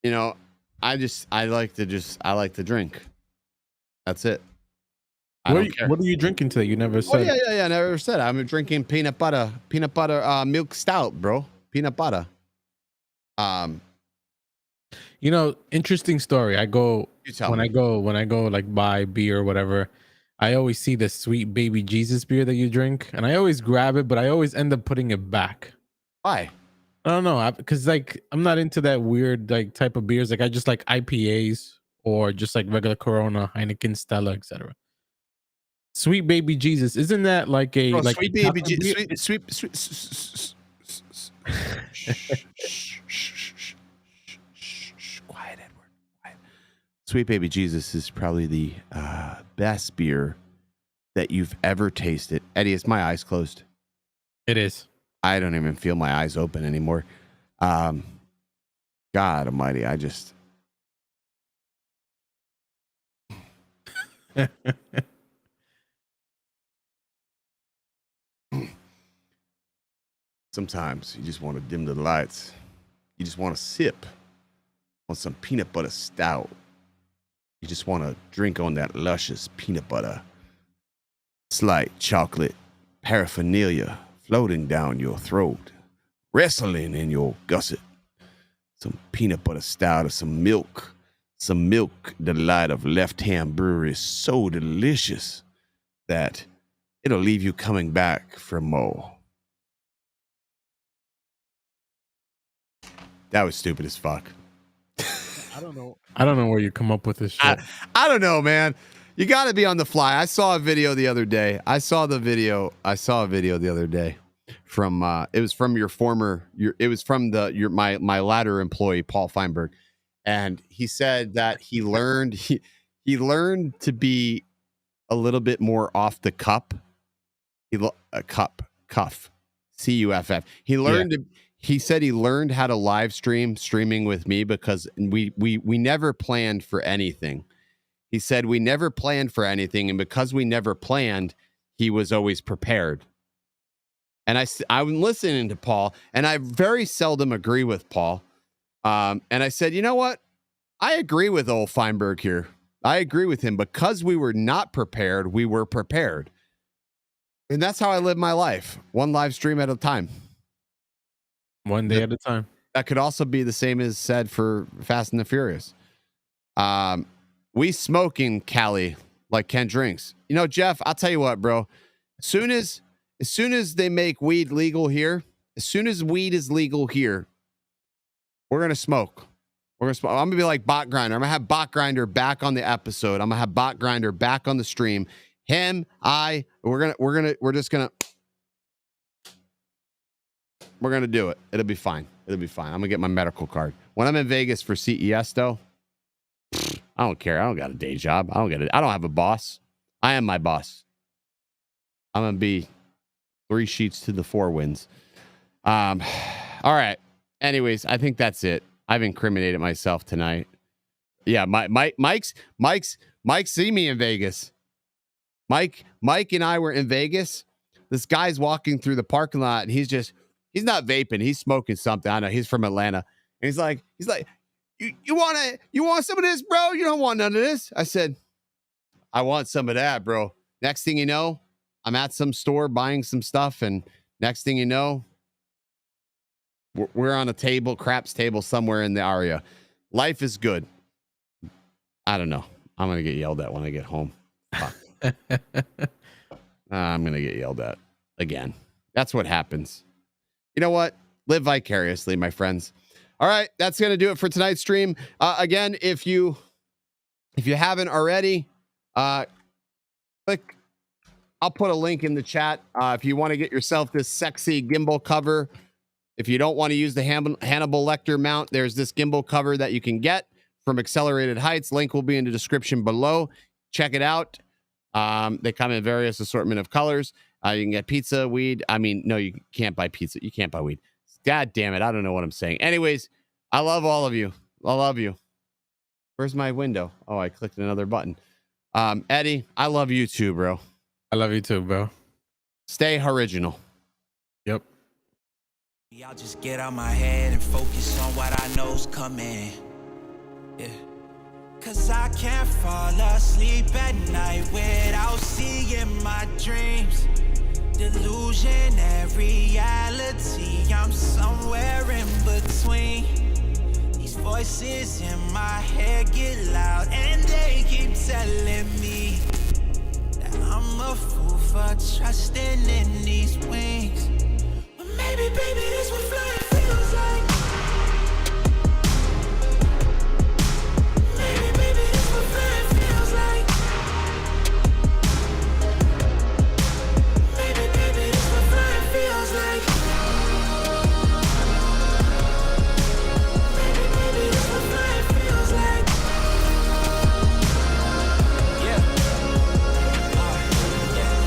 You know, I like to drink. That's it.
What are you drinking today? You never said.
Oh, yeah. I never said. I'm drinking peanut butter milk stout, bro. Peanut butter.
You know, interesting story. I go like buy beer or whatever. I always see the sweet baby Jesus beer that you drink, and I always grab it, but I always end up putting it back.
Why?
I don't know, because like I'm not into that weird like type of beers. Like I just like IPAs or just like regular Corona, Heineken, Stella, etc. Sweet baby Jesus, isn't that like a like
sweet baby sweet quiet, Edward. Quiet. Sweet baby Jesus is probably the best beer that you've ever tasted. Eddie, is my eyes closed?
It is.
I don't even feel my eyes open anymore. God almighty, I just... Sometimes you just want to dim the lights. You just want to sip on some peanut butter stout. You just want to drink on that luscious peanut butter. Slight chocolate paraphernalia floating down your throat, wrestling in your gusset. Some peanut butter stout or some milk. Some milk delight of Left Hand Brewery is so delicious that it'll leave you coming back for more. That was stupid as fuck.
I don't know where you come up with this shit.
I don't know, man. You got to be on the fly. I saw a video the other day. I saw a video the other day from it was from my latter employee, Paul Feinberg, and he said that he learned to be a little bit more off the cup. Cuff, cuff. He learned. He said he learned how to live streaming with me because we never planned for anything. He said we never planned for anything, and because we never planned, he was always prepared. And I'm listening to Paul, and I very seldom agree with Paul. And I said, you know what? I agree with old Feinberg here. I agree with him. Because we were not prepared, we were prepared. And that's how I live my life, one live stream at a time.
One day at a time.
That could also be the same as said for Fast and the Furious. We smoke in Cali like Ken drinks. You know, Jeff, I'll tell you what, bro. As soon as they make weed legal here, as soon as weed is legal here, we're gonna smoke. I'm gonna be like Bot Grinder. I'm gonna have Bot Grinder back on the episode. I'm gonna have Bot Grinder back on the stream. Him, we're gonna do it. It'll be fine. I'm gonna get my medical card. When I'm in Vegas for CES though, I don't care. I don't got a day job. I don't have a boss. I am my boss. I'm gonna be 3 sheets to the 4 wins. All right. Anyways, I think that's it. I've incriminated myself tonight. Yeah, Mike's see me in Vegas. Mike and I were in Vegas. This guy's walking through the parking lot and he's not vaping, he's smoking something. I know he's from Atlanta. And he's like, you want some of this, bro? You don't want none of this. I said, I want some of that, bro. Next thing you know, I'm at some store buying some stuff, and next thing you know, we're on a table, craps table somewhere in the area. Life is good. I don't know. I'm gonna get yelled at when I get home. I'm gonna get yelled at again. That's what happens. You know what? Live vicariously, my friends. All right, that's gonna do it for tonight's stream. Again, if you haven't already, click. I'll put a link in the chat if you want to get yourself this sexy gimbal cover. If you don't want to use the Hannibal Lecter mount, there's this gimbal cover that you can get from Accelerated Heights. Link will be in the description below. Check it out. They come in various assortment of colors. You can get pizza, weed. I mean, no, you can't buy pizza. You can't buy weed. God damn it. I don't know what I'm saying. Anyways, I love all of you. I love you. Where's my window? Oh, I clicked another button. Eddie, I love you too, bro.
I love you too, bro.
Stay original.
Yep.
I'll just get out my head and focus on what I know's coming. Yeah. Cause I can't fall asleep at night without seeing my dreams. Delusion and reality, I'm somewhere in between. These voices in my head get loud and they keep telling me that I'm a fool for trusting in these wings. But maybe, baby, this what flying feels like. Maybe, baby, this what flying feels like. Maybe, baby, this what flying feels like. Maybe, baby, this what flying feels like. Yeah.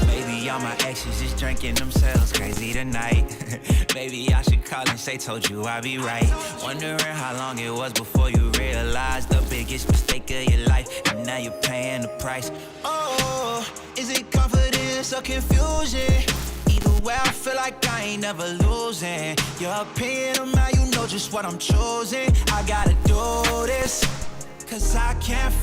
Maybe all my exes just drinking themselves crazy tonight. Maybe I should call and say, told you I'd be right. Wondering how long it was before you realized the biggest mistake of your life, and now you're paying the price. Oh, is it confidence or confusion? Either way, I feel like I ain't never losing. Your opinion of mine, you know just what I'm choosing. I gotta do this, cause I can't.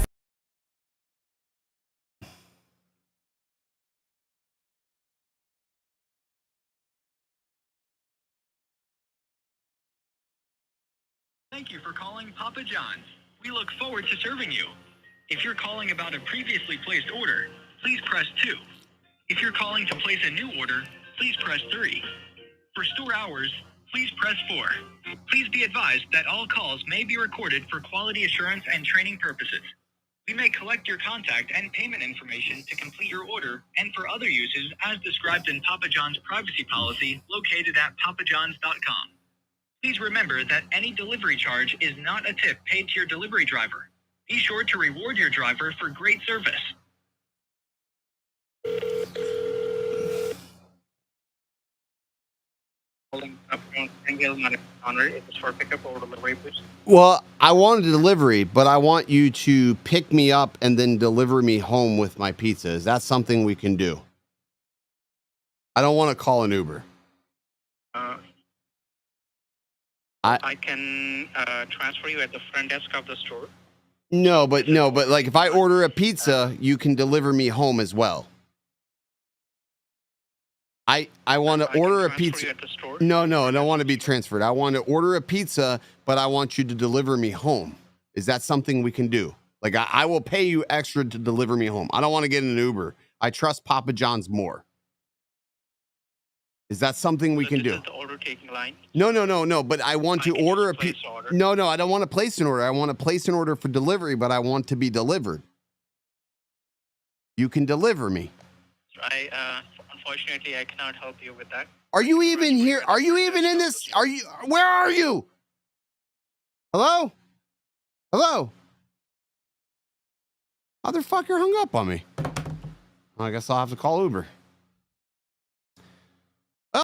Thank you for calling Papa John's. We look forward to serving you. If you're calling about a previously placed order, please press 2. If you're calling to place a new order, please press 3. For store hours, please press 4. Please be advised that all calls may be recorded for quality assurance and training purposes. We may collect your contact and payment information to complete your order and for other uses as described in Papa John's privacy policy located at papajohns.com. Please remember that any delivery charge is not a tip paid to your delivery driver. Be sure to reward your driver for great service. Springhill, Manor. It is for pickup or delivery, please.
Well, I wanted a delivery, but I want you to pick me up and then deliver me home with my pizza. Is that something we can do? I don't want to call an Uber.
I can transfer you at the front desk of the store.
No, but like if I order a pizza, you can deliver me home as well. I want to order a pizza. No, I don't want to be transferred. I want to order a pizza, but I want you to deliver me home. Is that something we can do? Like I will pay you extra to deliver me home. I don't want to get an Uber. I trust Papa John's more. Is that something we can do?
This is the order taking line.
No. But I want to order a pizza. No, I don't want to place an order. I want to place an order for delivery, but I want to be delivered. You can deliver me.
Unfortunately, I cannot help you with that.
Are you even here? Are you even in this? Where are you? Hello? Motherfucker hung up on me. I guess I'll have to call Uber.